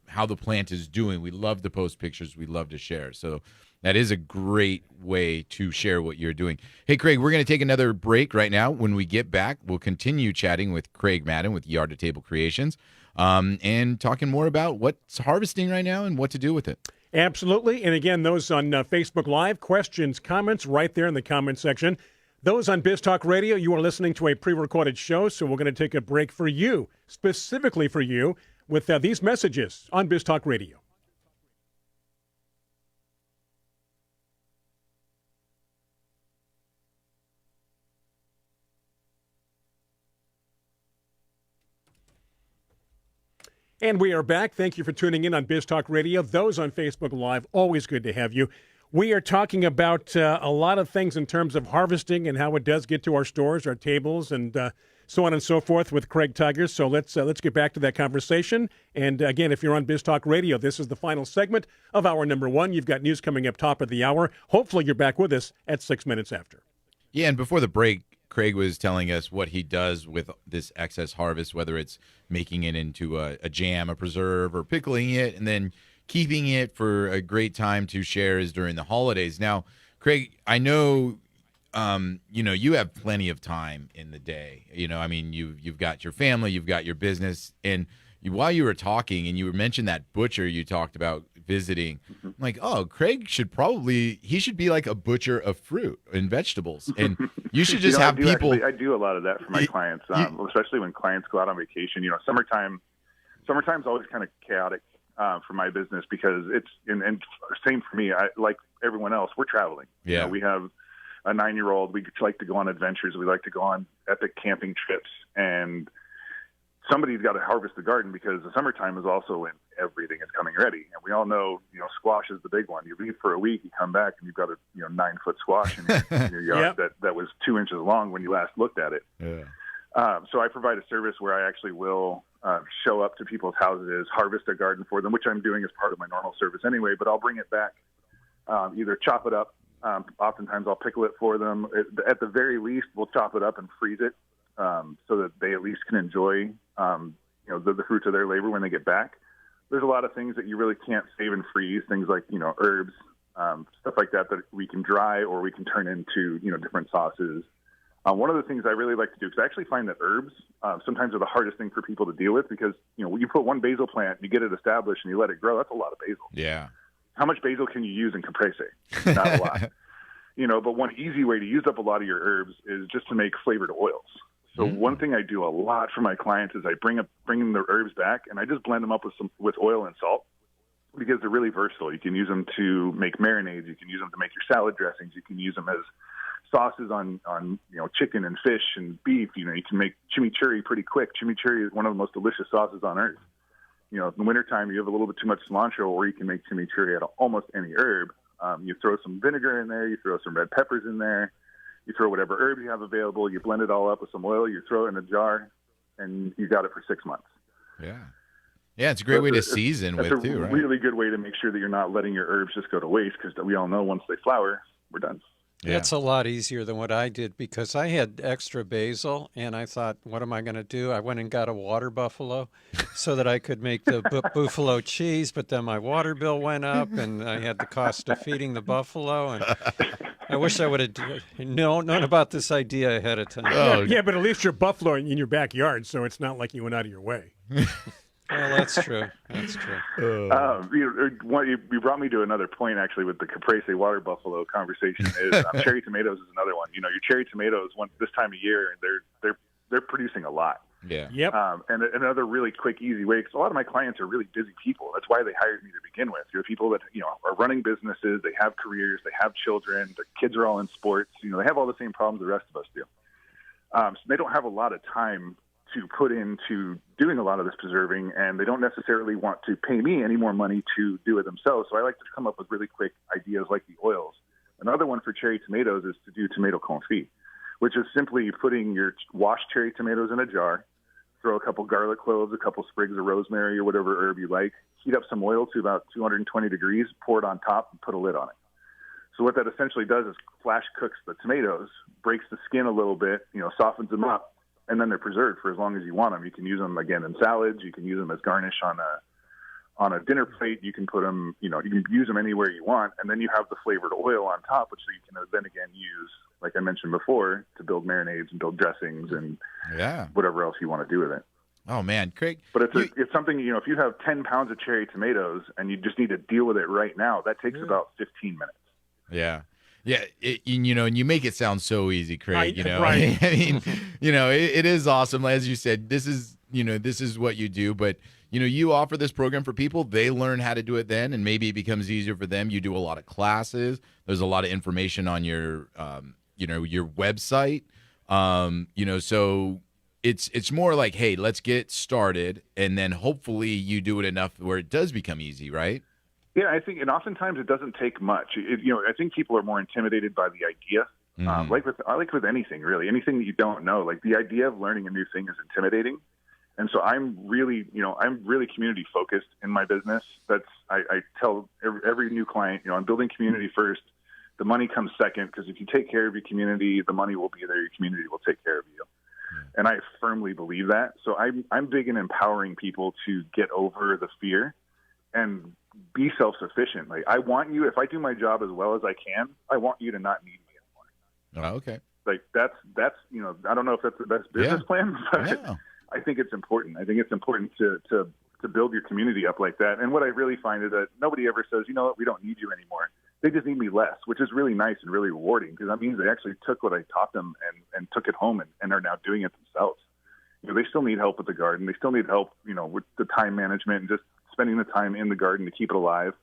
how the plant is doing. We love to post pictures. We love to share. So that is a great way to share what you're doing. Hey, Craig, we're going to take another break right now. When we get back, we'll continue chatting with Craig Madden with Yard to Table Creations and talking more about what's harvesting right now and what to do with it. Absolutely. And again, those on Facebook Live, questions, comments, right there in the comment section. Those on Biz Talk Radio, you are listening to a pre-recorded show, so we're going to take a break for you, specifically for you, with these messages on Biz Talk Radio. And we are back. Thank you for tuning in on Biz Talk Radio. Those on Facebook Live, always good to have you. We are talking about a lot of things in terms of harvesting and how it does get to our stores, our tables, and so on and so forth with Craig Tigers. So let's get back to that conversation. And again, if you're on Biz Talk Radio, this is the final segment of hour number one. You've got news coming up top of the hour. Hopefully you're back with us at 6 minutes after. Yeah, and before the break, Craig was telling us what he does with this excess harvest, whether it's making it into a jam, a preserve, or pickling it, and then keeping it for a great time to share is during the holidays. Now, Craig, I know, you have plenty of time in the day. You've got your family, you've got your business, and while you were talking and you mentioned that butcher you talked about visiting, I'm like, oh, Craig should be like a butcher of fruit and vegetables, and you should just have people. I do a lot of that for my clients, especially when clients go out on vacation. Summertime's always kind of chaotic for my business because it's and same for me. I like everyone else. We're traveling. Yeah, we have a 9-year-old. We like to go on adventures. We like to go on epic camping trips, and somebody's got to harvest the garden because the summertime is also when everything is coming ready. And we all know, squash is the big one. You leave for a week, you come back, and you've got a 9-foot squash in your yard that was 2 inches long when you last looked at it. Yeah. So I provide a service where I actually will show up to people's houses, harvest a garden for them, which I'm doing as part of my normal service anyway, but I'll bring it back, either chop it up. Oftentimes I'll pickle it for them. At the very least, we'll chop it up and freeze it so that they at least can enjoy the fruits of their labor when they get back. There's a lot of things that you really can't save and freeze, things like, herbs, stuff like that we can dry or we can turn into, different sauces. One of the things I really like to do, because I actually find that herbs sometimes are the hardest thing for people to deal with because, when you put one basil plant, you get it established and you let it grow, that's a lot of basil. Yeah. How much basil can you use in caprese? Not a lot. But one easy way to use up a lot of your herbs is just to make flavored oils. So one thing I do a lot for my clients is I bring them their herbs back and I just blend them up with oil and salt because they're really versatile. You can use them to make marinades. You can use them to make your salad dressings. You can use them as sauces on chicken and fish and beef. You can make chimichurri pretty quick. Chimichurri is one of the most delicious sauces on earth. In the wintertime, you have a little bit too much cilantro, or you can make chimichurri out of almost any herb. You throw some vinegar in there, you throw some red peppers in there, you throw whatever herb you have available, you blend it all up with some oil, you throw it in a jar, and you got it for 6 months. Yeah. Yeah, it's a great way to season with, too, right? It's a really good way to make sure that you're not letting your herbs just go to waste, because we all know once they flower, we're done. Yeah. It's a lot easier than what I did because I had extra basil, and I thought, what am I going to do? I went and got a water buffalo so that I could make the buffalo cheese, but then my water bill went up, and I had the cost of feeding the buffalo, and I wish I would have known about this idea ahead of time. Oh, Yeah, but at least you're buffalo in your backyard, so it's not like you went out of your way. Well, that's true. That's true. You brought me to another point, actually, with the caprese water buffalo conversation. Is cherry tomatoes is another one. Your cherry tomatoes, this time of year, they're producing a lot. Yeah. Yep. And another really quick, easy way, because a lot of my clients are really busy people. That's why they hired me to begin with. You're people that are running businesses, they have careers, they have children, their kids are all in sports. They have all the same problems the rest of us do. So they don't have a lot of time to put into doing a lot of this preserving, and they don't necessarily want to pay me any more money to do it themselves. So I like to come up with really quick ideas like the oils. Another one for cherry tomatoes is to do tomato confit, which is simply putting your washed cherry tomatoes in a jar, throw a couple garlic cloves, a couple sprigs of rosemary or whatever herb you like, heat up some oil to about 220 degrees, pour it on top, and put a lid on it. So what that essentially does is flash cooks the tomatoes, breaks the skin a little bit, softens them up, and then they're preserved for as long as you want them. You can use them again in salads. You can use them as garnish on a dinner plate. You can put them, you can use them anywhere you want, and then you have the flavored oil on top, which you can then again use, like I mentioned before, to build marinades and build dressings and whatever else you want to do with it. Oh man, Craig! But it's something if you have 10 pounds of cherry tomatoes and you just need to deal with it right now, that takes about 15 minutes. Yeah. Yeah, and you make it sound so easy, Craig. Right. I mean, it is awesome. As you said, this is what you do. But you offer this program for people. They learn how to do it then, and maybe it becomes easier for them. You do a lot of classes. There's a lot of information on your your website. So it's more like, hey, let's get started, and then hopefully you do it enough where it does become easy, right? Yeah, I think, and oftentimes it doesn't take much. I think people are more intimidated by the idea. Like with anything, really, anything that you don't know. Like the idea of learning a new thing is intimidating, and so I'm really community focused in my business. I tell every new client, I'm building community first. The money comes second, because if you take care of your community, the money will be there. Your community will take care of you. And I firmly believe that. So I'm big in empowering people to get over the fear and be self-sufficient. Like, I want you, if I do my job as well as I can, I want you to not need me anymore. Oh, okay. Like that's I don't know if that's the best business plan, but I think it's important. I think it's important to build your community up like that. And what I really find is that nobody ever says, you know what, we don't need you anymore. They just need me less, which is really nice and really rewarding, because that means they actually took what I taught them and took it home and are now doing it themselves. They still need help with the garden. They still need help, with the time management and just spending the time in the garden to keep it alive.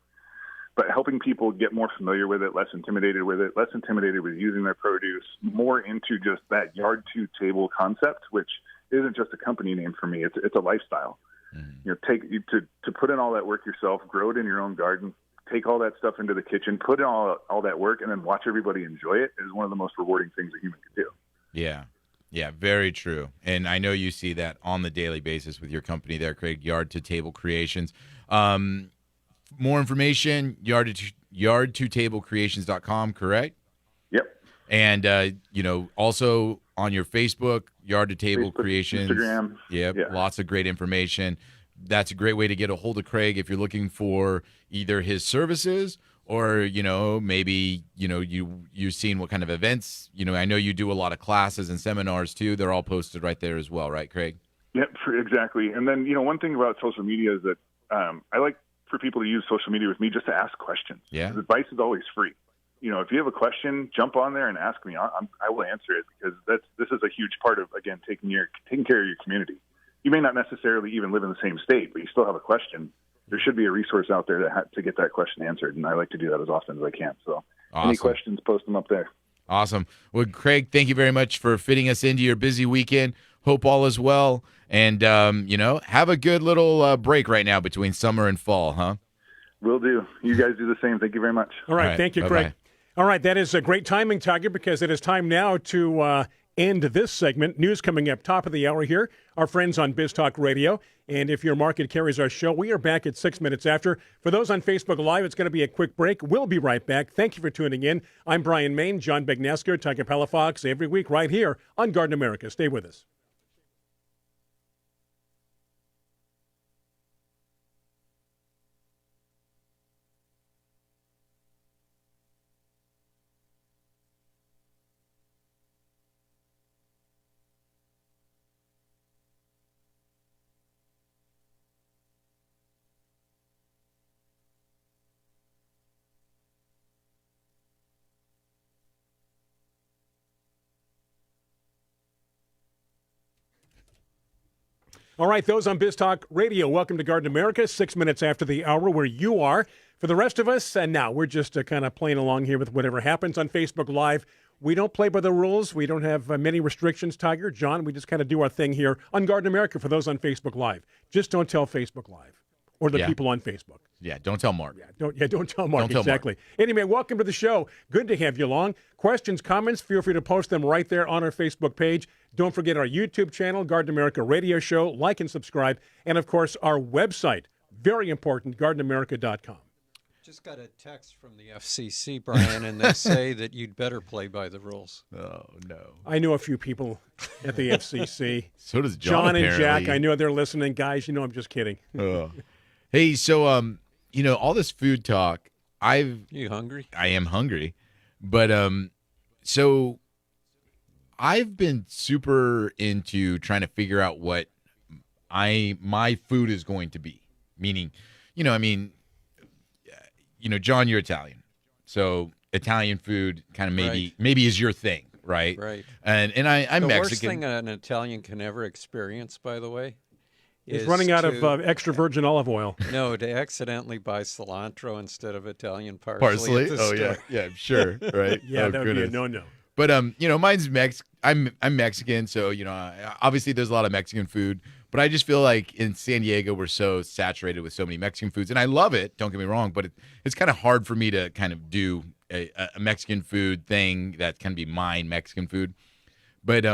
But helping people get more familiar with it, less intimidated with using their produce, more into just that yard to table concept, which isn't just a company name for me. It's a lifestyle. Mm-hmm. To put in all that work yourself, grow it in your own garden, take all that stuff into the kitchen, put in all that work, and then watch everybody enjoy it is one of the most rewarding things a human can do. Yeah. Yeah, very true. And I know you see that on the daily basis with your company there, Craig, Yard to Table Creations. More information, yard2tablecreations.com, correct? Yep. And, also on your Facebook, Yard to Table Creations. Instagram. Yep, yeah. Lots of great information. That's a great way to get a hold of Craig if you're looking for either his services or, maybe, you've seen what kind of events. I know you do a lot of classes and seminars, too. They're all posted right there as well, right, Craig? Yep, exactly. And then, one thing about social media is that I like for people to use social media with me just to ask questions. Yeah. Advice is always free. If you have a question, jump on there and ask me. I will answer it, because this is a huge part of, again, taking care of your community. You may not necessarily even live in the same state, but you still have a question. There should be a resource out there to get that question answered, and I like to do that as often as I can. So, awesome. Any questions, post them up there. Awesome. Well, Craig, thank you very much for fitting us into your busy weekend. Hope all is well. And, have a good little break right now between summer and fall, huh? Will do. You guys do the same. Thank you very much. All right. Thank you, Craig. Bye-bye. All right. That is a great timing, Tiger, because it is time now to end this segment. News coming up top of the hour here. Our friends on Biz Talk Radio. And if your market carries our show, we are back at 6 minutes after. For those on Facebook Live, it's going to be a quick break. We'll be right back. Thank you for tuning in. I'm Brian Main, John Begnasker, Tiger Palafox, every week right here on Garden America. Stay with us. All right, those on Biz Talk Radio, welcome to Garden America, 6 minutes after the hour where you are. For the rest of us, and now we're just kind of playing along here with whatever happens on Facebook Live. We don't play by the rules. We don't have many restrictions, Tiger. John, we just kind of do our thing here on Garden America for those on Facebook Live. Just don't tell Facebook Live or the people on Facebook. Yeah, don't tell Mark. Don't tell Mark. Don't tell exactly. Mark. Anyway, welcome to the show. Good to have you along. Questions, comments, feel free to post them right there on our Facebook page. Don't forget our YouTube channel, Garden America Radio Show. Like and subscribe. And, of course, our website, very important, gardenamerica.com. Just got a text from the FCC, Brian, and they say that you'd better play by the rules. Oh, no. I know a few people at the FCC. So does John, and apparently. Jack, I know they're listening. Guys, I'm just kidding. Hey, so, all this food talk, You hungry? I am hungry. But, so I've been super into trying to figure out what my food is going to be. Meaning, John, you're Italian. So Italian food kind of maybe is your thing, right? Right. And I'm the Mexican. The worst thing an Italian can ever experience, by the way, is running out of extra virgin olive oil. No, to accidentally buy cilantro instead of Italian parsley. At the Oh, store. yeah, sure, right? Yeah, oh, that would be a no-no. But mine's I'm Mexican, so obviously there's a lot of Mexican food. But I just feel like in San Diego we're so saturated with so many Mexican foods, and I love it. Don't get me wrong, but it's kind of hard for me to kind of do a Mexican food thing that can be mine Mexican food. But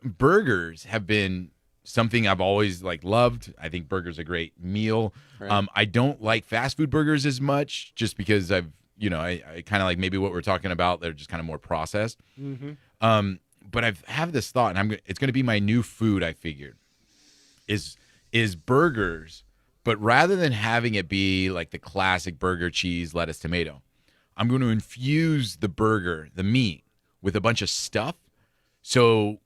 burgers have been something I've always loved. I think burgers a great meal. Right. I don't like fast food burgers as much, just because I kind of like maybe what we're talking about. They're just kind of more processed. Mm-hmm. But I've have this thought, and it's going to be my new food. I figured is burgers, but rather than having it be like the classic burger, cheese, lettuce, tomato, I'm going to infuse the burger, the meat, with a bunch of stuff, so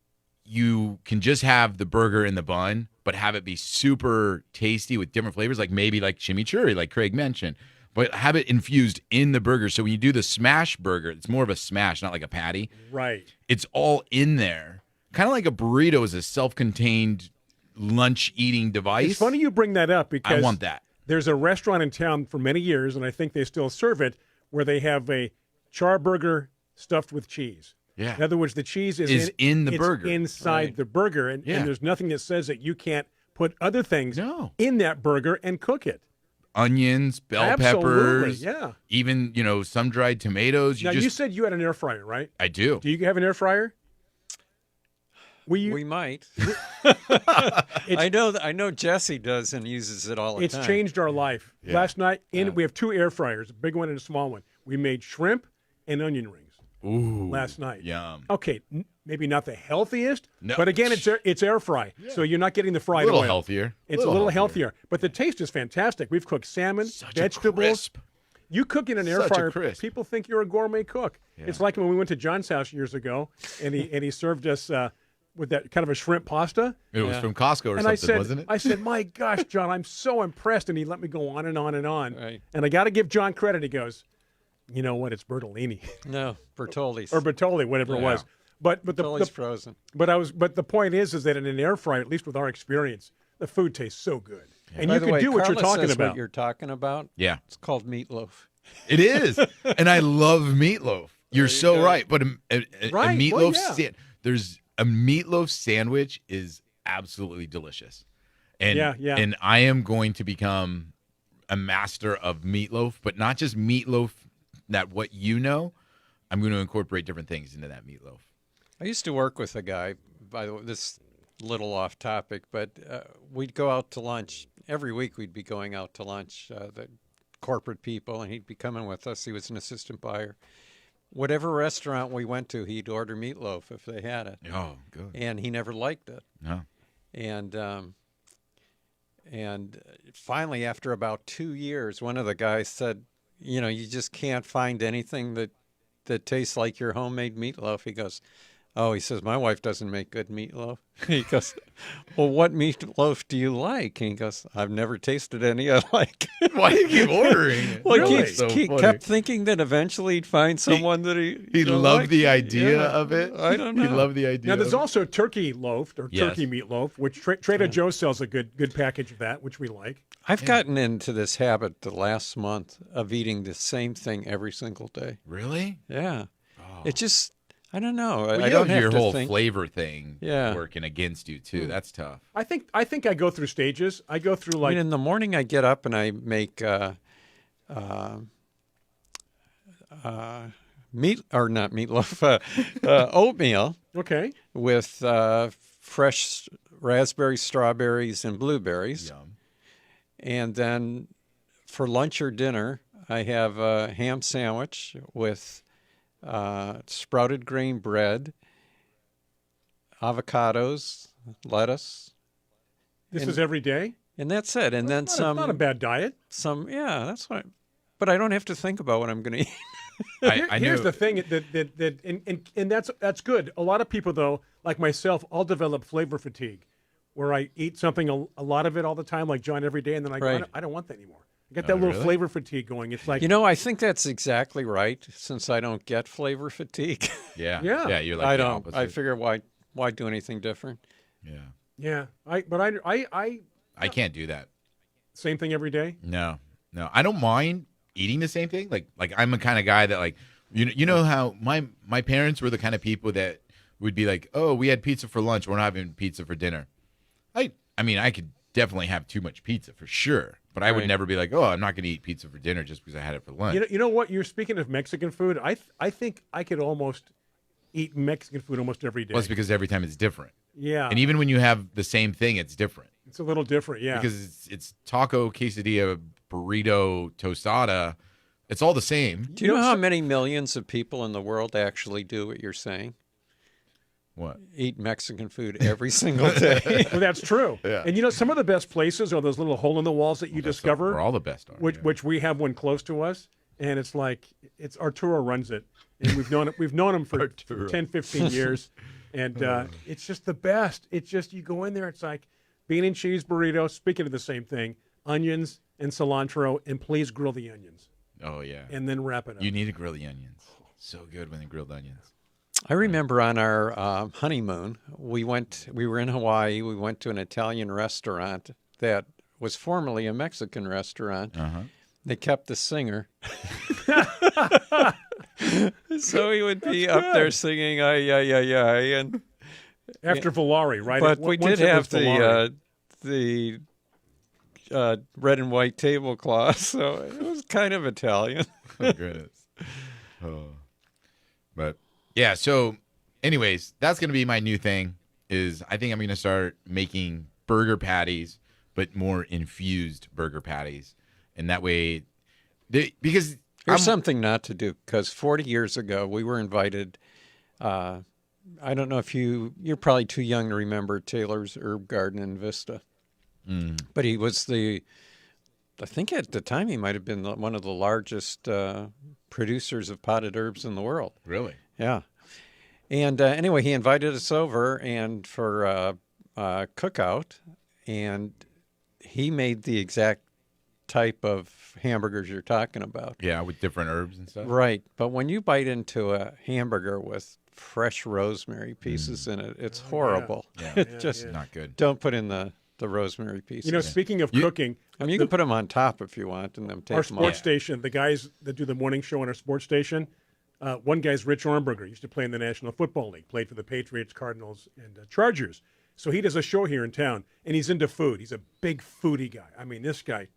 you can just have the burger in the bun, but have it be super tasty with different flavors, like maybe like chimichurri, like Craig mentioned. But have it infused in the burger. So when you do the smash burger, it's more of a smash, not like a patty. Right. It's all in there. Kind of like a burrito is a self-contained lunch eating device. It's funny you bring that up because I want that. There's a restaurant in town for many years, and I think they still serve it, where they have a char burger stuffed with cheese. Yeah. In other words, the cheese is in the burger. inside the burger, and there's nothing that says that you can't put other things in that burger and cook it. Onions, bell Absolutely, peppers, yeah. Even, sun-dried tomatoes. You said you had an air fryer, right? I do. Do you have an air fryer? We might. I know Jesse does and uses it all the time. It's changed our life. Yeah. Last night, we have two air fryers, a big one and a small one. We made shrimp and onion rings. Ooh, last night. Yum. Okay, maybe not the healthiest, No. but again, it's air fry, so you're not getting the fried A little oil. healthier. It's a little healthier, but the taste is fantastic. We've cooked salmon, Such a vegetables. crisp. You cook in an air Such a fryer, crisp. people think you're a gourmet cook. Yeah. It's like when we went to John's house years ago, and he served us with that kind of a shrimp pasta. It was from Costco or And something, wasn't it? I said, my gosh, John, I'm so impressed. And he let me go on and on and on. Right. And I got to give John credit. He goes, you know what? It's Bertolini No, Bertolli's. or Bertoli, whatever it was. But Bertolli's the frozen. but the point is that in an air fryer, at least with our experience, the food tastes so good. And By you the can way, do what you're Carla talking says about. What you're talking about? Yeah. It's called meatloaf. It is. And I love meatloaf. You're so right. But a Right. meatloaf, Well, yeah. there's a meatloaf sandwich is absolutely delicious. And, Yeah. and I am going to become a master of meatloaf, but not just meatloaf that what you know. I'm going to incorporate different things into that meatloaf. I used to work with a guy, by the way, this little off topic, but we'd go out to lunch. Every week we'd be going out to lunch, the corporate people, and he'd be coming with us. He was an assistant buyer. Whatever restaurant we went to, he'd order meatloaf if they had it. Oh, good. And he never liked it. No. And finally, after about 2 years, one of the guys said, you just can't find anything that tastes like your homemade meatloaf. He goes, oh, he says, my wife doesn't make good meatloaf. He goes, well, what meatloaf do you like? And he goes, I've never tasted any I like. Why do you keep ordering it? Well, Really? he kept thinking that eventually he'd find someone that He loved liked. the idea Yeah, of it. I don't know. He loved the idea. Now, there's of it. also turkey loaf or Yes. turkey meatloaf, which Trader Joe sells a good package of that, which we like. I've gotten into this habit the last month of eating the same thing every single day. Really? Yeah. It just, I don't know. Well, I don't have your to whole think. flavor thing Yeah. working against you too. That's tough. I think I go through stages. I go through I mean, in the morning I get up and I make oatmeal okay. with fresh raspberries, strawberries, and blueberries. Yum. And then for lunch or dinner, I have a ham sandwich with sprouted grain bread, avocados, lettuce, This is every day. and that's it. And then Not a bad diet. yeah, that's what. But I don't have to think about what I'm going to eat. I Here's knew. the thing and that's good. A lot of people though, like myself, I'll develop flavor fatigue, where I eat something a lot of it all the time, like John every day, and then I go, Right. I don't want that anymore. I get that little really? flavor fatigue going. It's like I think that's exactly right. Since I don't get flavor fatigue, Yeah. Yeah. Yeah. You're like I the don't. I opposite. figure why do anything different? Yeah. yeah. I I can't do that. same thing every day. No. I don't mind eating the same thing. Like I'm the kind of guy that like you know how my parents were the kind of people that would be like, oh, we had pizza for lunch, we're not having pizza for dinner. I mean, I could definitely have too much pizza for sure, but I would Right. never be like, oh, I'm not going to eat pizza for dinner just because I had it for lunch. You know what? You're speaking of Mexican food. I think I could almost eat Mexican food almost every day. Well, it's because every time it's different, Yeah, and even when you have the same thing, it's different it's a little different. Yeah, because it's taco, quesadilla, burrito, tostada. It's all the same. Do you know how many millions of people in the world actually do what you're saying? What? Eat Mexican food every single day. well, that's true. Yeah. And some of the best places are those little hole in the walls that you discover, Where all the best are. yeah. which we have one close to us, and it's like it's Arturo runs it, and we've known him for Arturo. 10, 15 years, and it's just the best. It's just you go in there, it's like bean and cheese burrito. Speaking of the same thing, onions and cilantro, and please grill the onions, Oh yeah. and then wrap it up. You need to grill the onions. So good when they grilled onions. I remember on our honeymoon, we were in Hawaii. We went to an Italian restaurant that was formerly a Mexican restaurant. Uh-huh. They kept the singer. So he would be up there singing, ay, ay, ay, ay. And, After Valari, right? but we Once did it have was Valari. the red and white tablecloth, so it was kind of Italian. Oh, goodness. Oh. But yeah, so anyways, that's going to be my new thing is I think I'm going to start making burger patties, but more infused burger patties. And that way, because Here's something not to do, because 40 years ago, we were invited. I don't know if you're probably too young to remember Taylor's Herb Garden in Vista. But he was I think at the time he might have been one of the largest producers of potted herbs in the world. really? Yeah. And anyway, he invited us over and for a cookout, and he made the exact type of hamburgers you're talking about. Yeah, with different herbs and stuff. Right. But when you bite into a hamburger with fresh rosemary pieces in it, it's horrible. Yeah. It's just Not good. don't put in the rosemary pieces. Speaking of cooking, I mean, you can put them on top if you want and then take our them sports off. station, the guys that do the morning show on our sports station, One guy's Rich Ornberger. Used to play in the National Football League. Played for the Patriots, Cardinals, and Chargers. So he does a show here in town, and he's into food. He's a big foodie guy. I mean, this guy,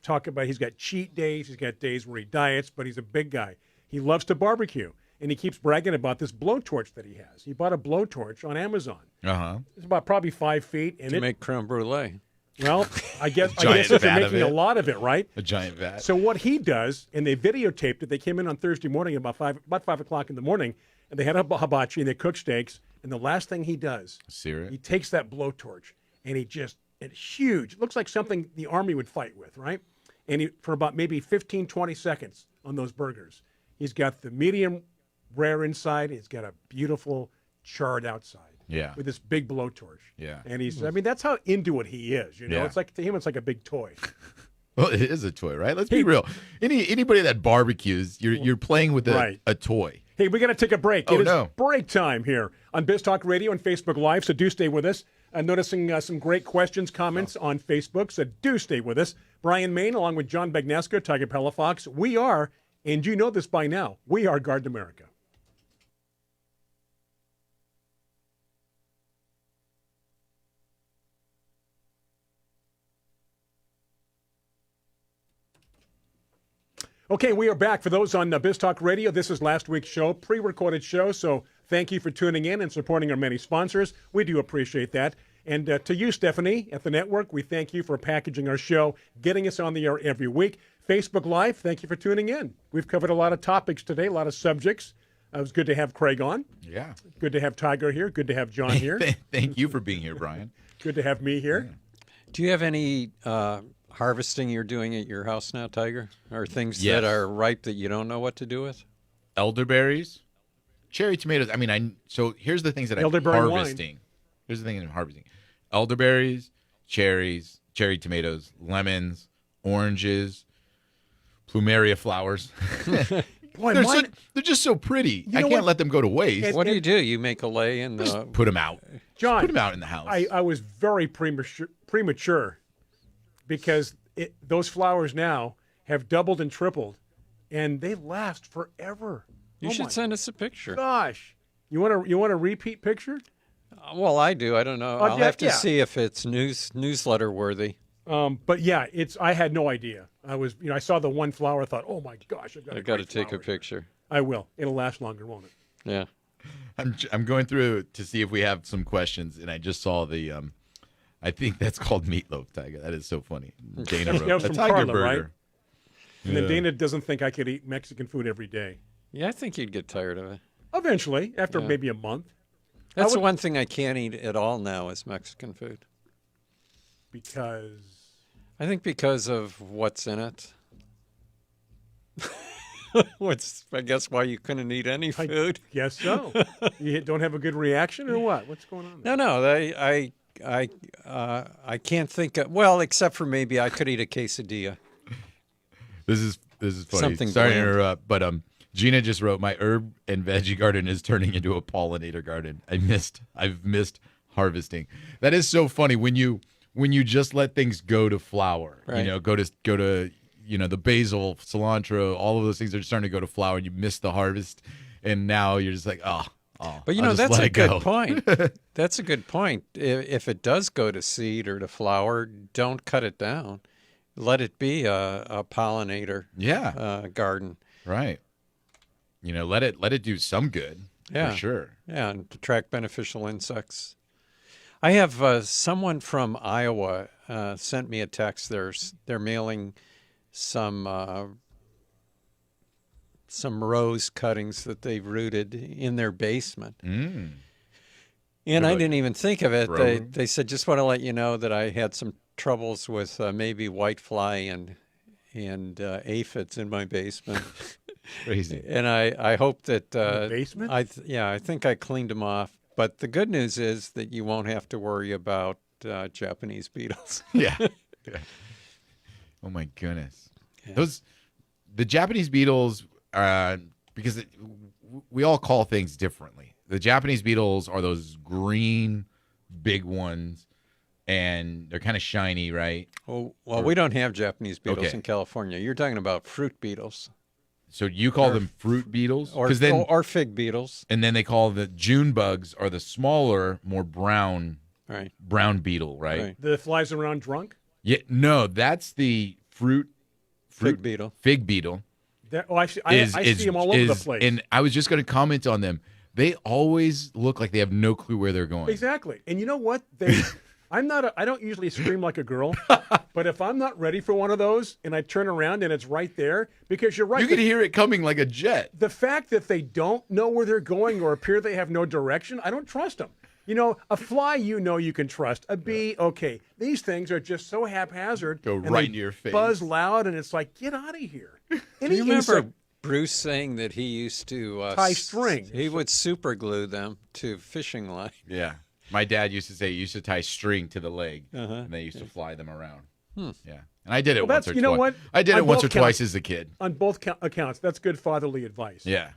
he's got cheat days. He's got days where he diets, but he's a big guy. He loves to barbecue, and he keeps bragging about this blowtorch that he has. He bought a blowtorch on Amazon. It's about probably 5 feet. And to make creme brulee. Well, I guess Giant if they're vat of making a it. lot of it, right? A giant vat. So what he does, and they videotaped it. They came in on Thursday morning about 5 o'clock in the morning, and they had a hibachi, and they cooked steaks. And the last thing he does, Sear he it. takes that blowtorch, and it's huge. It looks like something the Army would fight with, right? And for about maybe 15, 20 seconds on those burgers, he's got the medium rare inside. He's got a beautiful charred outside. Yeah. With this big blowtorch. Yeah. And that's how into it he is. You know, Yeah. It's like, to him, it's like a big toy. Well, it is a toy, right? Let's be real. Anybody that barbecues, you're playing with a toy. Hey, we got to take a break. Oh, It is no. break time here on Biz Talk Radio and Facebook Live, so do stay with us. Noticing some great questions, comments on Facebook, so do stay with us. Brian Main, along with John Bagnesco, Tiger Palafox, we are, and you know this by now, we are Garden America. Okay, we are back. For those on Biz Talk Radio, this is last week's show, pre-recorded show, so thank you for tuning in and supporting our many sponsors. We do appreciate that. And to you, Stephanie, at the network, we thank you for packaging our show, getting us on the air every week. Facebook Live, thank you for tuning in. We've covered a lot of topics today, a lot of subjects. It was good to have Craig on. Yeah. Good to have Tiger here. Good to have John here. Thank you for being here, Brian. Good to have me here. Do you have any harvesting you're doing at your house now, Tiger? Or things Yes. that are ripe that you don't know what to do with? Elderberries, cherry tomatoes. I mean, so here's the things that I'm Elderberry wine. harvesting. Here's the thing that I'm harvesting: elderberries, cherries, cherry tomatoes, lemons, oranges, plumeria flowers. Boy, they're just so pretty. I know can't what? let them go to waste. What do? You make a lay in the... Just put them out. John, Put them out in the house. I was very premature because those flowers now have doubled and tripled, and they last forever. You should send us a picture. Gosh, you want a repeat picture? Well, I do. I don't know. I'll have to yeah. see if it's newsletter worthy. But yeah, I had no idea. I saw the one flower. I thought, oh my gosh, I've got to take a picture. I will. It'll last longer, won't it? Yeah. I'm going through to see if we have some questions, and I just saw the I think that's called meatloaf, Tiger. That is so funny. Dana That wrote was a from Tiger Carla, burger. right? And then Yeah. Dana doesn't think I could eat Mexican food every day. Yeah, I think you'd get tired of it. Eventually, after Yeah. maybe a month, That's the one thing I can't eat at all now is Mexican food. because I think because of what's in it. I guess why you couldn't eat any food. guess so. You don't have a good reaction, or what? What's going on there? No, I can't think of, well, except for maybe I could eat a quesadilla. This is funny. Something Sorry to bland. interrupt, but Gina just wrote, my herb and veggie garden is turning into a pollinator garden. I've missed harvesting. That is so funny when you just let things go to flower. Right. Go to the basil, cilantro, all of those things are starting to go to flower, and you miss the harvest, and now you're just like, oh. But I'll just that's let a it go. good point. That's a good point. If it does go to seed or to flower, don't cut it down. Let it be a pollinator Yeah, garden. right. Let it do some good. Yeah. For sure. Yeah, and attract beneficial insects. I have someone from Iowa sent me a text. They're mailing some rose cuttings that they've rooted in their basement. Mm. And I Like didn't even think of it. grow They said, just want to let you know that I had some troubles with maybe whitefly and aphids in my basement. Crazy. And I hope that basement? I think I cleaned them off. But the good news is that you won't have to worry about Japanese beetles. Yeah. Oh my goodness. Yeah. The Japanese beetles, because we all call things differently. The Japanese beetles are those green, big ones, and they're kind of shiny, right? Oh, well, we don't have Japanese beetles Okay. in California. You're talking about fruit beetles. So you call them fruit beetles? or 'Cause then, or fig beetles. and then they call the June bugs are the smaller, more brown Right. beetle, right? Right. The flies around drunk. Yeah, no, that's the Fig beetle. Fig beetle. I see them all over the place. And I was just going to comment on them. They always look like they have no clue where they're going. Exactly. And you know what? I don't usually scream like a girl, but if I'm not ready for one of those and I turn around and it's right there, because you're right. You can hear it coming like a jet. The fact that they don't know where they're going or appear they have no direction, I don't trust them. You know, a fly, you can trust. A bee, okay. These things are just so haphazard. Go and right they into your face. Buzz loud, and it's like, get out of here. Do Any you remember insect- Bruce saying that he used to Tie string. He would super glue them to fishing line. Yeah. My dad used to say you used to tie string to the leg, and they used to fly them around. Yeah. And I did it Well, once that's- or you know twice. what? I did On it once both or twice counts. as a kid. On both accounts, that's good fatherly advice. Yeah.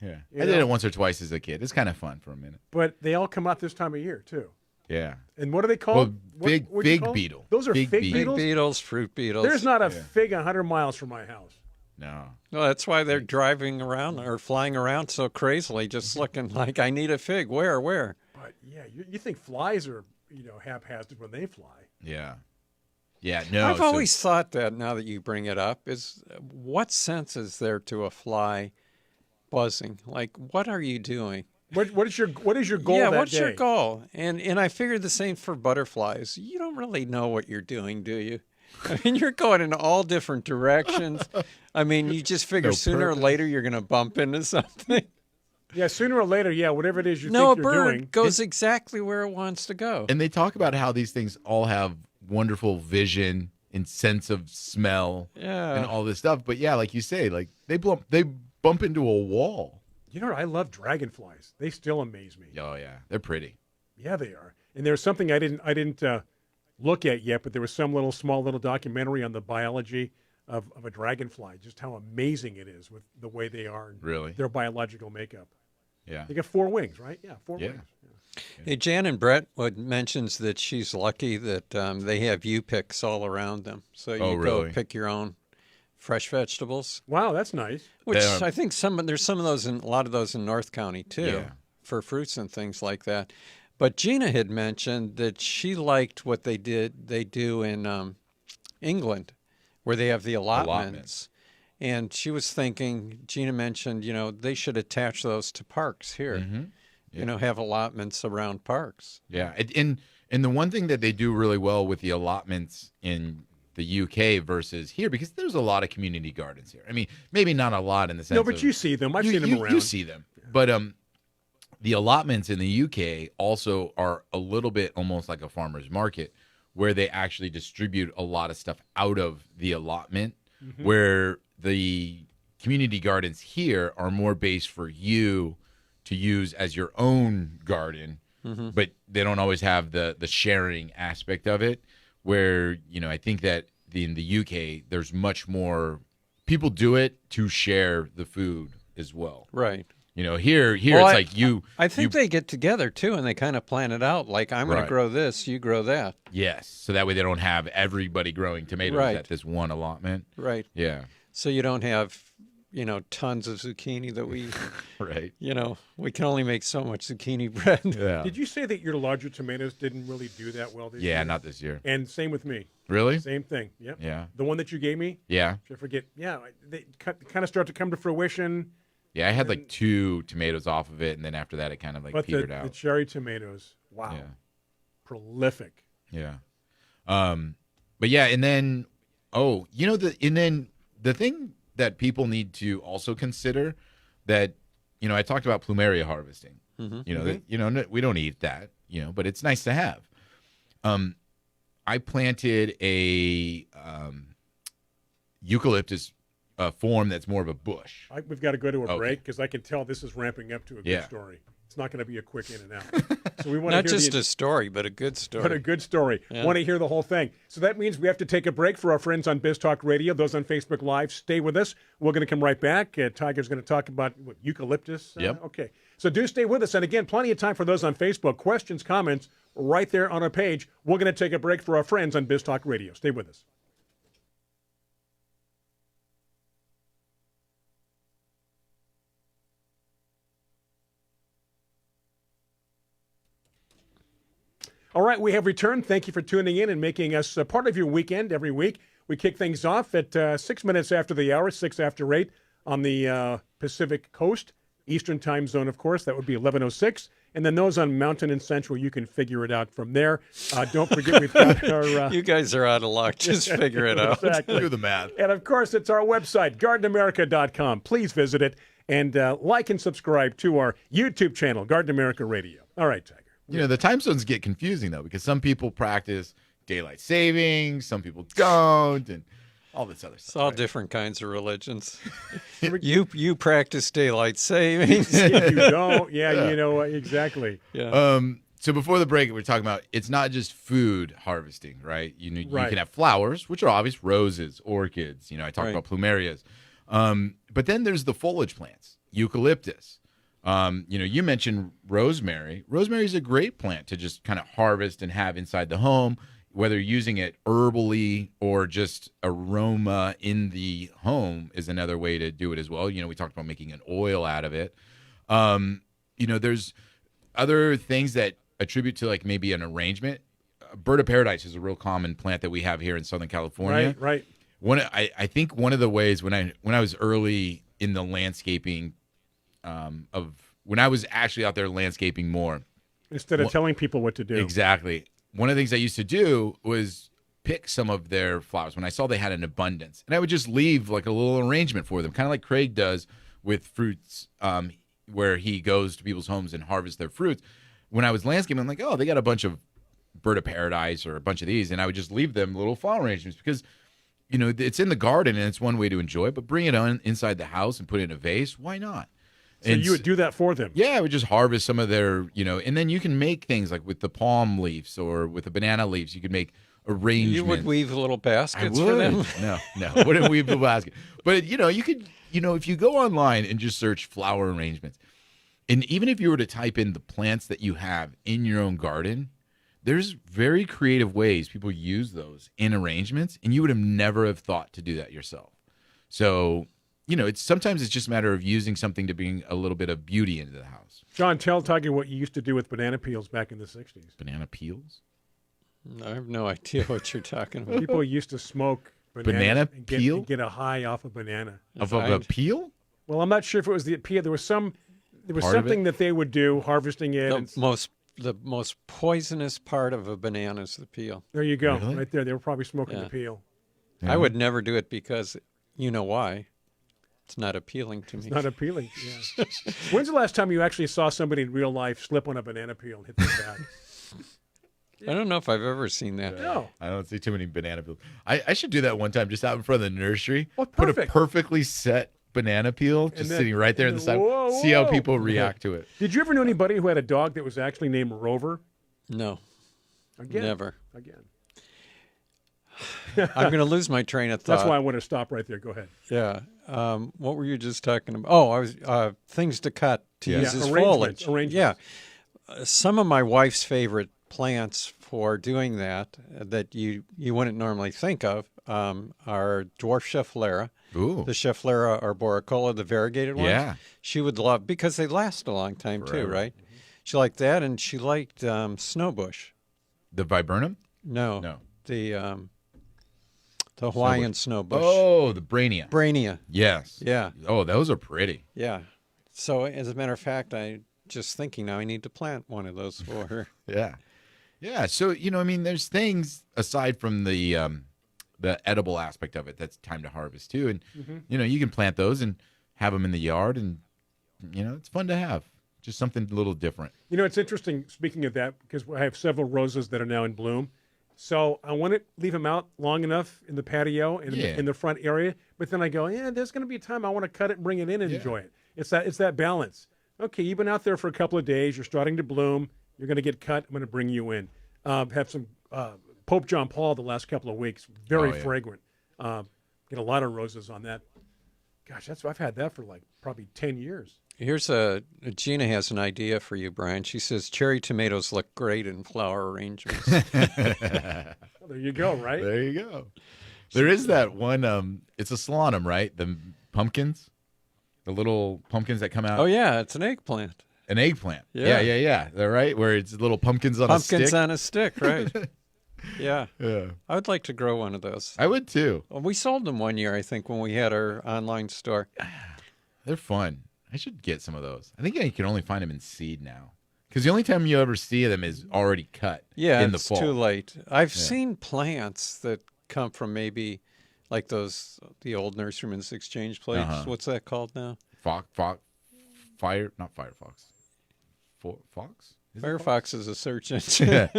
Yeah. You I did know? it once or twice as a kid. It's kind of fun for a minute. But they all come out this time of year, too. Yeah. And what are they called? Well, What'd you fig call them? beetle. Those are Fig fig beetle. Fig beetles? beetles, fruit beetles. There's not a fig 100 miles from my house. No. Well, that's why they're driving around or flying around so crazily, just looking like, I need a fig. Where? But, yeah, you think flies are, haphazard when they fly. Yeah. Yeah. No. I've so- always thought that, now that you bring it up, is what sense is there to a fly buzzing? Like, what are you doing? What is your goal Yeah, that what's day? your goal? And I figured the same for butterflies. You don't really know what you're doing, do you? I mean, you're going in all different directions. I mean, you just figure No sooner or purpose. later you're going to bump into something. Yeah, sooner or later, whatever it is you No, a think you're bird doing. goes exactly where it wants to go. And they talk about how these things all have wonderful vision and sense of smell Yeah. and all this stuff. But yeah, like you say, like they bump into a wall. You know what? I love dragonflies. They still amaze me. Oh yeah, they're pretty. Yeah, they are. And there's something I didn't look at yet, but there was some small little documentary on the biology of a dragonfly, just how amazing it is with the way they are and Really? their biological makeup. Yeah. They got 4 wings, right? Yeah, 4 Yeah. wings. Yeah. Hey, Jan and Brett mentions that she's lucky that they have U-picks all around them. So you Oh, go really? pick your own fresh vegetables, Wow, that's nice. which Yeah. I think there's some of those a lot of those in North County too, Yeah. for fruits and things like that. But Gina had mentioned that she liked what they do in England, where they have the allotments. And she was thinking, Gina mentioned, they should attach those to parks here. Mm-hmm. Have allotments around parks. Yeah. And the one thing that they do really well with the allotments in the UK versus here, because there's a lot of community gardens here. I mean, maybe not a lot in the sense No, but of, you see them. I've seen them around. You see them. But the allotments in the UK also are a little bit almost like a farmer's market, where they actually distribute a lot of stuff out of the allotment, where the community gardens here are more based for you to use as your own garden, but they don't always have the sharing aspect of it, where, I think that in the UK, there's much more, people do it to share the food as well. Right. Here Well, it's like you. I think they get together too, and they kind of plan it out. Like, I'm going Right. to grow this, you grow that. Yes, so that way they don't have everybody growing tomatoes Right. at this one allotment. Right. Yeah, So you don't have, tons of zucchini that we, right. we can only make so much zucchini bread. Yeah, Did you say that your larger tomatoes didn't really do that well this year? yeah, not this year. And same with me. Really? Same thing. Yep. Yeah, The one that you gave me, yeah, I forget. Yeah, they kind of start to come to fruition. yeah. I had like 2 tomatoes off of it, and then after that, it kind of like But petered the out. cherry tomatoes, wow, Yeah. prolific. Yeah. But yeah, and then the thing that people need to also consider that, I talked about plumeria harvesting. That, we don't eat that, but it's nice to have. I planted a eucalyptus form that's more of a bush. We've got to go to a Okay. break because I can tell this is ramping up to a good Yeah. story. It's not going to be a quick in and out. So we want Not to hear just a story, but a good story. But a good story. Yeah. Want to hear the whole thing. So that means we have to take a break for our friends on Biz Talk Radio. Those on Facebook Live, stay with us. We're going to come right back. Tiger's going to talk about eucalyptus. Yep. Okay. So do stay with us. And again, plenty of time for those on Facebook. Questions, comments, right there on our page. We're going to take a break for our friends on Biz Talk Radio. Stay with us. All right, we have returned. Thank you for tuning in and making us a part of your weekend every week. We kick things off at 6 minutes after the hour, 6 after 8 on the Pacific Coast, Eastern time zone, of course. That would be 11:06. And then those on Mountain and Central, you can figure it out from there. Don't forget, we've got our... You guys are out of luck. Just figure it out. Exactly. Do the math. And, of course, it's our website, gardenamerica.com. Please visit it and like and subscribe to our YouTube channel, Garden America Radio. All right, Tiger. You know, the time zones get confusing, though, because some people practice daylight savings, some people don't, and all this other It's stuff. all right? different kinds of religions. You practice daylight savings. If you don't, you know, exactly. Yeah. So before the break, we were talking about it's not just food harvesting, right? You know, Right. you can have flowers, which are obvious, roses, orchids. You know, I talked Right. about plumerias. But then there's the foliage plants, eucalyptus. You know, you mentioned rosemary. Rosemary is a great plant to just kind of harvest and have inside the home, whether you're using it herbally or just aroma in the home is another way to do it as well. You know, we talked about making an oil out of it. You know, there's other things that attribute to like maybe an arrangement. Bird of paradise is a real common plant that we have here in Southern California. Right. I think one of the ways when I was early in the landscaping of when I was actually out there landscaping more. Instead of telling people what to do. Exactly. One of the things I used to do was pick some of their flowers when I saw they had an abundance. And I would just leave like a little arrangement for them, kind of like Craig does with fruits, where he goes to people's homes and harvests their fruits. When I was landscaping, I'm like, oh, they got a bunch of bird of paradise or a bunch of these. And I would just leave them little flower arrangements because, you know, it's in the garden and it's one way to enjoy it, but bring it on inside the house and put it in a vase. Why not? So you would do that for them. Yeah, I would just harvest some of their, you know, and then you can make things like with the palm leaves or with the banana leaves. You could make arrangements. You would weave little I baskets would. for them. No, wouldn't weave the basket. But, you know, you could, you know, if you go online and just search flower arrangements, and even if you were to type in the plants that you have in your own garden, there's very creative ways people use those in arrangements, and you would have never have thought to do that yourself. So, you know, sometimes it's just a matter of using something to bring a little bit of beauty into the house. John, tell Tiger what you used to do with banana peels back in the 60s. Banana peels? I have no idea what you're talking about. People used to smoke bananas Banana and peel? get a high off a banana. Of a peel? Well, I'm not sure if it was the peel. There was Part of something it? that they would do, harvesting it. And The most poisonous part of a banana is the peel. there you go, Really? right there. They were probably smoking Yeah. the peel. I would never do it because you know why. It's not appealing to me. Not appealing. Yeah. When's the last time you actually saw somebody in real life slip on a banana peel and hit their back? I don't know if I've ever seen that. No. I don't see too many banana peels. I should do that one time just out in front of the nursery. Oh, Put a perfect. perfectly set banana peel just then- sitting right there in and the then- side. whoa, See how whoa. people react to it. Did you ever know anybody who had a dog that was actually named Rover? No, Again. never. Again. I'm going to lose my train of thought. That's why I want to stop right there. Go ahead. Yeah. What were you just talking about? Oh, I was things to cut to Yeah. use as Arrangements, foliage. arrangements. Yeah. Some of my wife's favorite plants for doing that that you wouldn't normally think of are dwarf schefflera, Ooh. the Schefflera arboricola, the variegated ones. Yeah. She would love because they last a long time too, Forever. right? She liked that, and she liked snowbush. The viburnum? No, the Hawaiian snowbush. Oh, the brainia. Brainia. Yes. Yeah, Oh, those are pretty. yeah. So as a matter of fact, I just thinking now I need to plant one of those for her. Yeah. Yeah. So, you know, I mean, there's things aside from the edible aspect of it that's time to harvest too. And, you know, you can plant those and have them in the yard and, you know, it's fun to have. Just something a little different. You know, it's interesting, speaking of that, because I have several roses that are now in bloom. So I want to leave them out long enough in the patio and Yeah. in the front area. But then I go, yeah, there's going to be a time I want to cut it and bring it in and Yeah. enjoy it. It's that balance. Okay, you've been out there for a couple of days. You're starting to bloom. You're going to get cut. I'm going to bring you in. Have some Pope John Paul the last couple of weeks. Very Oh, yeah. fragrant. Get a lot of roses on that. Gosh, I've had that for like probably 10 years. Here's Gina has an idea for you, Brian. She says cherry tomatoes look great in flower arrangements. Well, there you go, right? There you go. There is that one, it's a solanum, right? The pumpkins, the little pumpkins that come out. Oh yeah, it's an eggplant. An eggplant. Yeah. Yeah. They're right, where it's little pumpkins on a stick. Pumpkins on a stick, right? Yeah. Yeah. I would like to grow one of those. I would too. Well, we sold them one year, I think, when we had our online store. They're fun. I should get some of those. I think you can only find them in seed now. Because the only time you ever see them is already cut in the fall. It's too late. I've seen plants that come from maybe like the old nurseryman's exchange plates. What's that called now? Not Firefox. Fox? Firefox is a search engine.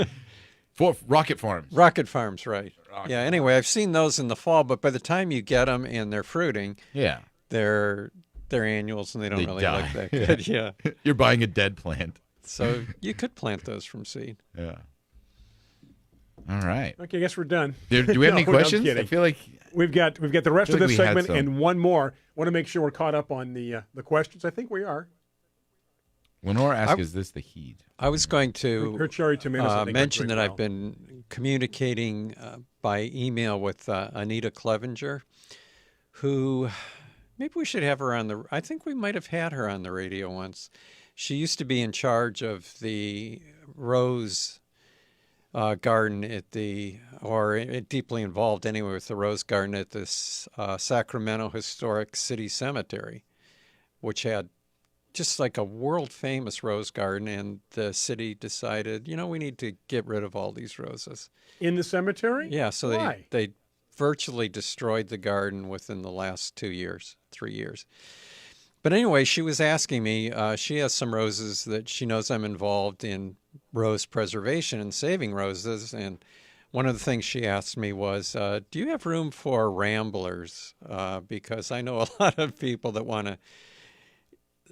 Rocket Farms. Rocket Farms, right. Anyway, I've seen those in the fall, but by the time you get them and they're fruiting, they're annuals and they don't really die. look that good. Yeah. You're buying a dead plant. So you could plant those from seed. Yeah. All right. Okay, I guess we're done. Do we have any No, I'm questions? kidding. I feel like We've got the rest of like this we had segment some. and one more. Want to make sure we're caught up on the questions. I think we are. Lenore asked, "Is this the heat?" I was going to Her cherry tomatoes. I think, mention work that great I've been communicating by email with Anita Clevenger, who maybe we should have her on the. I think we might have had her on the radio once. She used to be in charge of the rose garden deeply involved anyway with the rose garden at this Sacramento Historic City Cemetery, which had just like a world-famous rose garden, and the city decided, we need to get rid of all these roses. in the cemetery. Yeah, so Why? they virtually destroyed the garden within the last 3 years. But anyway, she was asking me, she has some roses that she knows I'm involved in rose preservation and saving roses, and one of the things she asked me was, do you have room for ramblers? Because I know a lot of people that want to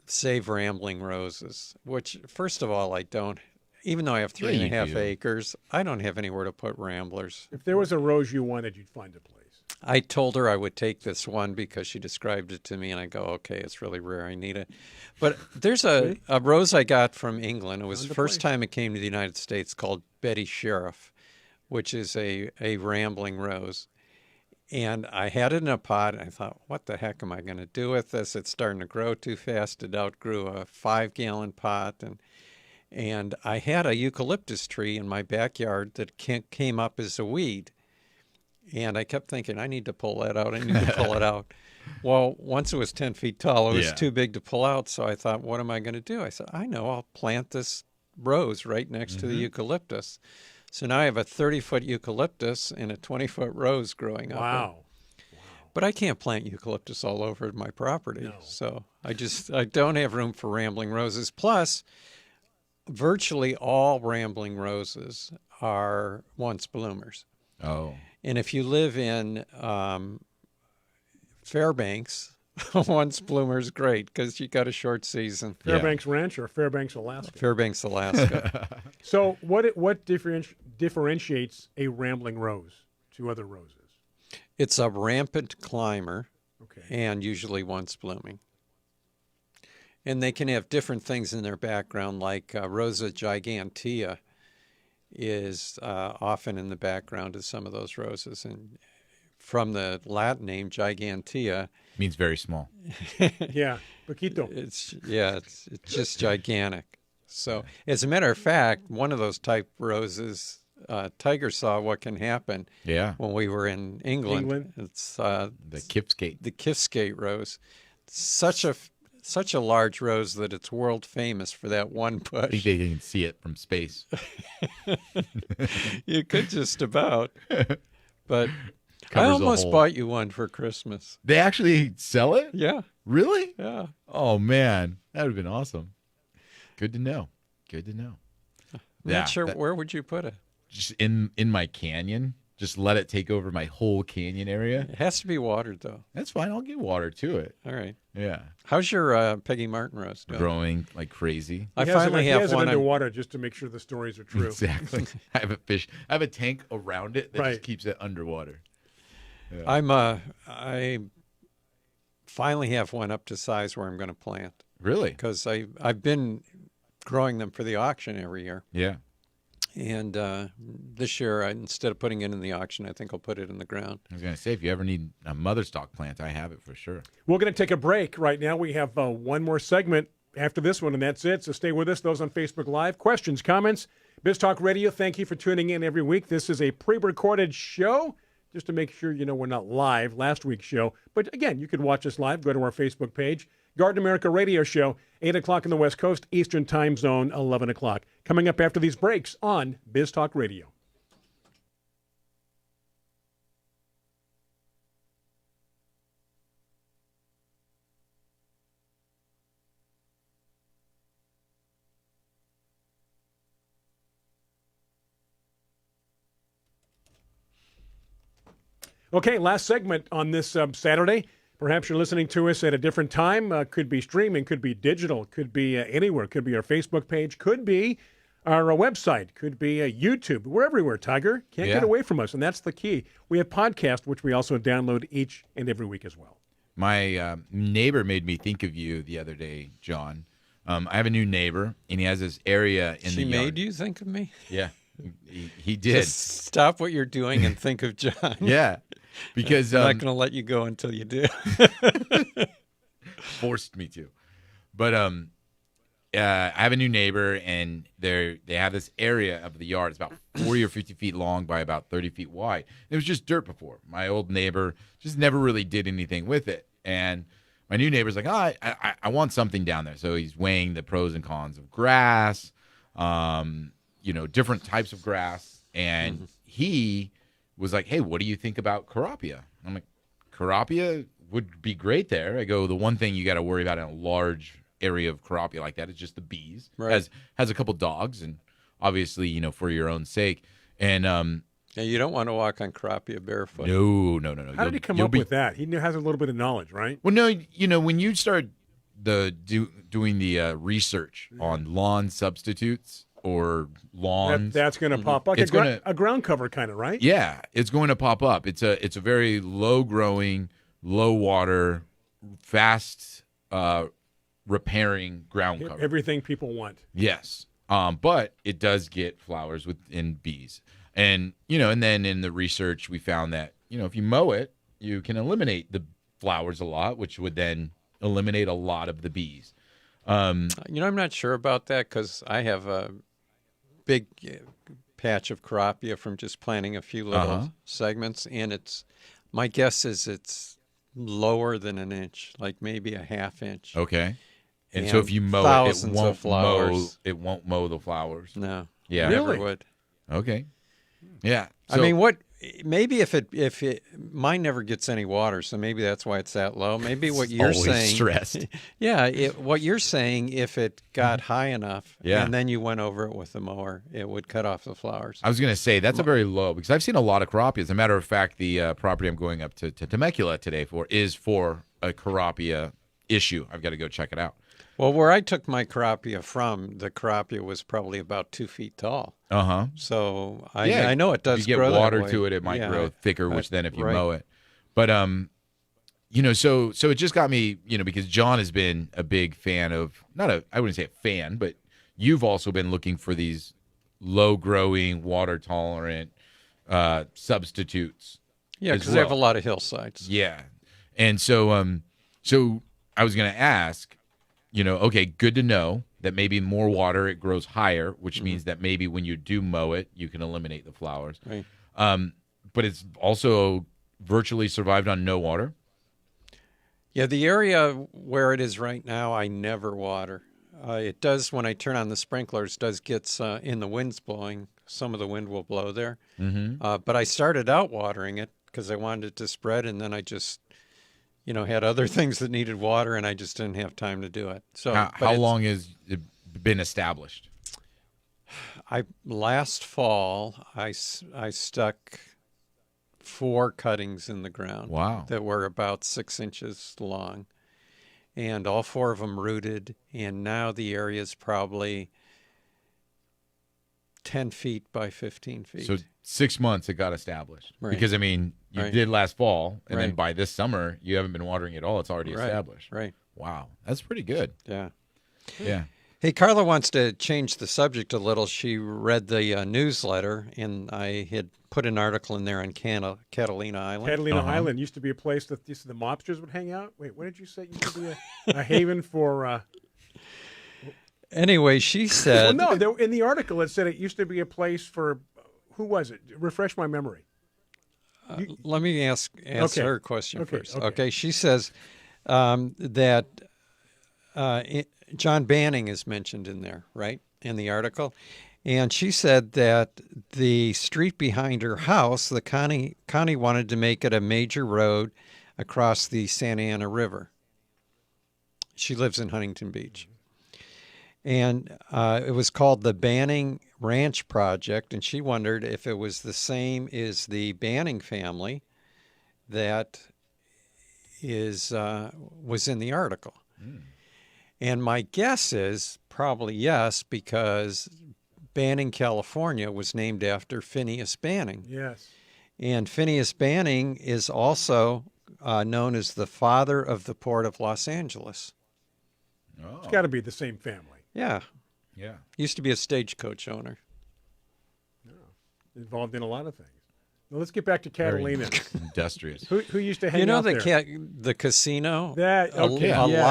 save rambling roses, which, first of all, I don't. Even though I have 3.5 acres, I don't have anywhere to put ramblers. If there was a rose you wanted, you'd find a place. I told her I would take this one because she described it to me, and I go, okay, it's really rare. I need it. But there's a rose I got from England. It was the first time it came to the United States, called Betty Sheriff, which is a rambling rose. And I had it in a pot, and I thought, what the heck am I going to do with this? It's starting to grow too fast. It outgrew a 5-gallon pot. And I had a eucalyptus tree in my backyard that came up as a weed. And I kept thinking, I need to pull that out. I need to pull it out. Well, once it was 10 feet tall, it was too big to pull out. So I thought, what am I going to do? I said, I know, I'll plant this rose right next to the eucalyptus. So now I have a 30-foot eucalyptus and a 20-foot rose growing up. Wow. But I can't plant eucalyptus all over my property. No. So I don't have room for rambling roses. Plus, virtually all rambling roses are once bloomers. Oh. And if you live in Fairbanks, once bloomer's great because you got a short season. Fairbanks Ranch or Fairbanks, Alaska? Fairbanks, Alaska. So what differentiates a rambling rose to other roses? It's a rampant climber, Okay. and usually once blooming. And they can have different things in their background, like Rosa gigantea is often in the background of some of those roses. And from the Latin name, gigantea, Means very small. Yeah, poquito. it's just gigantic. So, as a matter of fact, one of those type roses, Tiger saw what can happen. Yeah. When we were in England. It's The Kipskate. the Kifskate rose. Such a large rose that it's world famous for that one I think bush. they can see it from space. You could just about. But I Covers a almost hole. bought you one for Christmas. They actually sell it? Yeah, Really? yeah. Oh, man. That would have been awesome. Good to know. I'm not sure where would you put it. Just in my canyon. Just let it take over my whole canyon area. It has to be watered though. That's fine. I'll get water to it. All right. Yeah. How's your Peggy Martin rose doing? Growing like crazy. I He has finally it have one. underwater just to make sure the stories are true. Exactly. I have a tank around it that Right. just keeps it underwater. I finally have one up to size where I'm going to plant Really? because I've been growing them for the auction every year. Yeah. And this year, instead of putting it in the auction, I think I'll put it in the ground. I was going to say, if you ever need a mother stock plant, I have it for sure. We're going to take a break right now. We have one more segment after this one, and that's it. So stay with us. Those on Facebook Live, questions, comments. Biz Talk Radio, thank you for tuning in every week. This is a pre-recorded show, just to make sure you know we're not live, last week's show. But again, you could watch us live. Go to our Facebook page. Garden America Radio Show, 8 o'clock in the West Coast, Eastern Time Zone, 11 o'clock. Coming up after these breaks on Biz Talk Radio. Okay, last segment on this Saturday. Perhaps you're listening to us at a different time. Could be streaming, could be digital, could be anywhere. Could be our Facebook page, could be our website, could be YouTube. We're everywhere, Tiger. Can't get away from us, and that's the key. We have podcasts, which we also download each and every week as well. My neighbor made me think of you the other day, John. I have a new neighbor, and he has this area in the yard. She made you think of me? Yeah, he did. Just stop what you're doing and think of John. Yeah. Because I'm not going to let you go until you do. Forced me to. But I have a new neighbor, and they have this area of the yard. It's about 40 or 50 feet long by about 30 feet wide. It was just dirt before. My old neighbor just never really did anything with it. And my new neighbor's like, I want something down there. So he's weighing the pros and cons of grass, different types of grass. And he was like, hey, what do you think about Carapia? I'm like, Carapia would be great there. I go, the one thing you got to worry about in a large area of Carapia like that is just the bees. Right. Has a couple dogs, and obviously, for your own sake. And yeah, you don't want to walk on Carapia barefoot. No. How did he come up with that? He has a little bit of knowledge, right? Well, no, when you start doing the research on lawn substitutes, or lawns. That's going to pop up. It's a ground cover kind of, right? Yeah, it's going to pop up. It's a very low growing, low water, fast repairing ground cover. Everything people want. Yes. But it does get flowers within bees. And and then in the research we found that, if you mow it, you can eliminate the flowers a lot, which would then eliminate a lot of the bees. I'm not sure about that, because I have a big patch of Carapia from just planting a few little segments, and my guess is it's lower than an inch, like maybe a half inch. Okay. And so if you mow it, it won't mow the flowers. No. Yeah. Never would. Okay. Yeah. So, maybe if mine never gets any water, so maybe that's why it's that low. Maybe what you're always saying, stressed. Yeah, what you're saying, if it got high enough, and then you went over it with the mower, it would cut off the flowers. I was going to say that's a very low, because I've seen a lot of Carapias. As a matter of fact, the property I'm going up to Temecula today is for a Carapia issue. I've got to go check it out. Well, where I took my Carapia from, the Carapia was probably about 2 feet tall. So I know it does. If you grow get water that way. to it, it might grow thicker. Which then, if you mow it, but so it just got me, because John has been a big fan of I wouldn't say a fan, but you've also been looking for these low growing, water tolerant substitutes. Yeah, because they have a lot of hillsides. Yeah, and so I was going to ask. Okay, good to know that maybe more water, it grows higher, which means that maybe when you do mow it, you can eliminate the flowers. Right. But it's also virtually survived on no water. Yeah, the area where it is right now, I never water. It does, when I turn on the sprinklers, gets in the wind's blowing. Some of the wind will blow there. But I started out watering it because I wanted it to spread, and then I just had other things that needed water, and I just didn't have time to do it. So, how long has it been established? Last fall, I stuck 4 cuttings in the ground. Wow. That were about 6 inches long, and all 4 of them rooted, and now the area is probably 10 feet by 15 feet. So 6 months it got established. Right. Because, you did last fall, and then Right. by this summer, you haven't been watering at all. It's already Right. established. Right. Wow. That's pretty good. Yeah. Yeah. Hey, Carla wants to change the subject a little. She read the newsletter, and I had put an article in there on Catalina Island. Catalina Island used to be a place that the mobsters would hang out. Wait, what did you say? It used to be a haven for Anyway, she Well, said, no, in the article it said it used to be a place for, who was it? Refresh my memory. let me ask Okay. her question Okay, first. okay. Okay, she says that John Banning is mentioned in there, right, in the article. And she said that the street behind her house, the county wanted to make it a major road across the Santa Ana River. She lives in Huntington Beach. And it was called the Banning Ranch Project, and she wondered if it was the same as the Banning family that was in the article. And my guess is probably yes, because Banning, California was named after Phineas Banning. Yes. And Phineas Banning is also known as the father of the Port of Los Angeles. It's got to be the same family. Yeah. Yeah. Used to be a stagecoach owner. Involved in a lot of things. Well, let's get back to Very Catalina. industrious. Who used to hang You know out there? the casino? That, okay, A yes.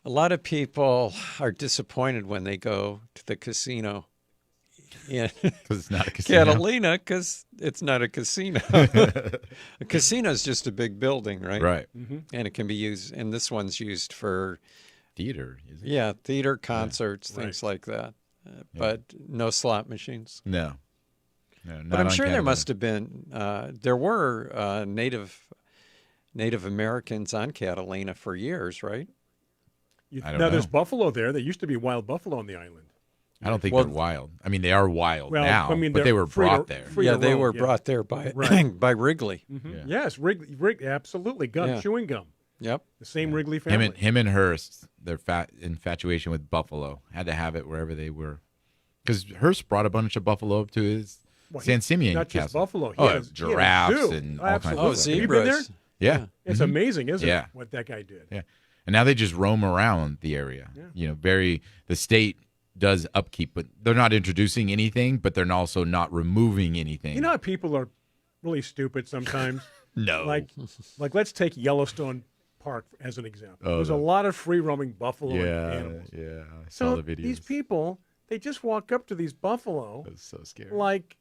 lot of people are disappointed when they go to the casino in Because it's not a casino. Catalina because it's not a casino. A casino is just a big building, right? Right. And it can be used, and this one's used for, Theater, is it? yeah, theater, concerts, things like that. But no slot machines. No. No, not But I'm on sure there Catalina. must have been, there were Native Americans on Catalina for years, right? I don't Now, there's know. buffalo there. There used to be wild buffalo on the island. I don't think Well- they're wild. I mean, they are wild Well, now, I mean, but they're they were free to- brought there. free Yeah, to they roam, were yeah. brought there by Right. by Wrigley. Yeah. Yes, Wrigley, absolutely. Gum, Yeah. chewing gum. Yep. The same Wrigley family. Him and Hearst, their infatuation with buffalo, had to have it wherever they were. Because Hearst brought a bunch of buffalo up to his Well, San Simeon not just castle. buffalo. He Oh, had a giraffes zoo. and all kinds Absolutely. of stuff. Oh, Have you been there? zebras. Yeah. It's Mhm. amazing, isn't Yeah. it, what that guy did? Yeah. And now they just roam around the area. Yeah. You know, the state does upkeep, but they're not introducing anything, but they're also not removing anything. You know how people are really stupid sometimes? no. like let's take Yellowstone Park as an example. Oh, There's a no. lot of free-roaming buffalo and yeah, animals. yeah. I So saw the videos. these people, they just walk up to these buffalo That's so scary. like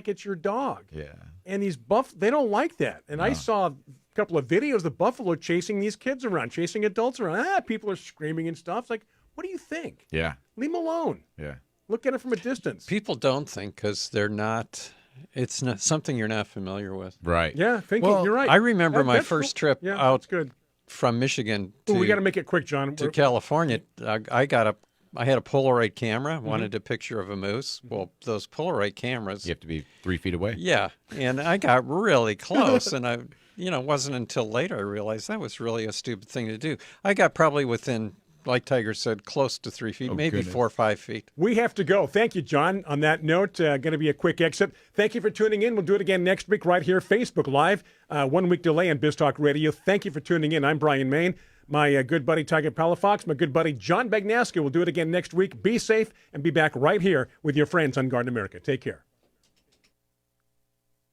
it's your dog. yeah. And these they don't like that. And I saw a couple of videos of buffalo chasing these kids around, chasing adults around. People are screaming and stuff. It's like, what do you think? Yeah. Leave them alone. Yeah. Look at it from a distance. People don't think because they're not. It's not something you're not familiar with. Right. Yeah, thinking Well, you're right. I remember my That's first cool. trip Yeah, out that's good. from Michigan Ooh, to we got to make it quick, John. to California. I had a Polaroid Mm-hmm. camera. Wanted a picture of a moose. Well, those Polaroid cameras. You have to be 3 feet away. Yeah, and I got really close, and it wasn't until later I realized that was really a stupid thing to do. I got probably within, like Tiger said, close to 3 feet, maybe goodness. 4 or 5 feet. We have to go. Thank you, John. On that note, going to be a quick exit. Thank you for tuning in. We'll do it again next week right here, Facebook Live. 1 week delay on BizTalk Radio. Thank you for tuning in. I'm Brian Main. My good buddy Tiger Palafox, my good buddy John Bagnaska. We'll do it again next week. Be safe and be back right here with your friends on Garden America. Take care.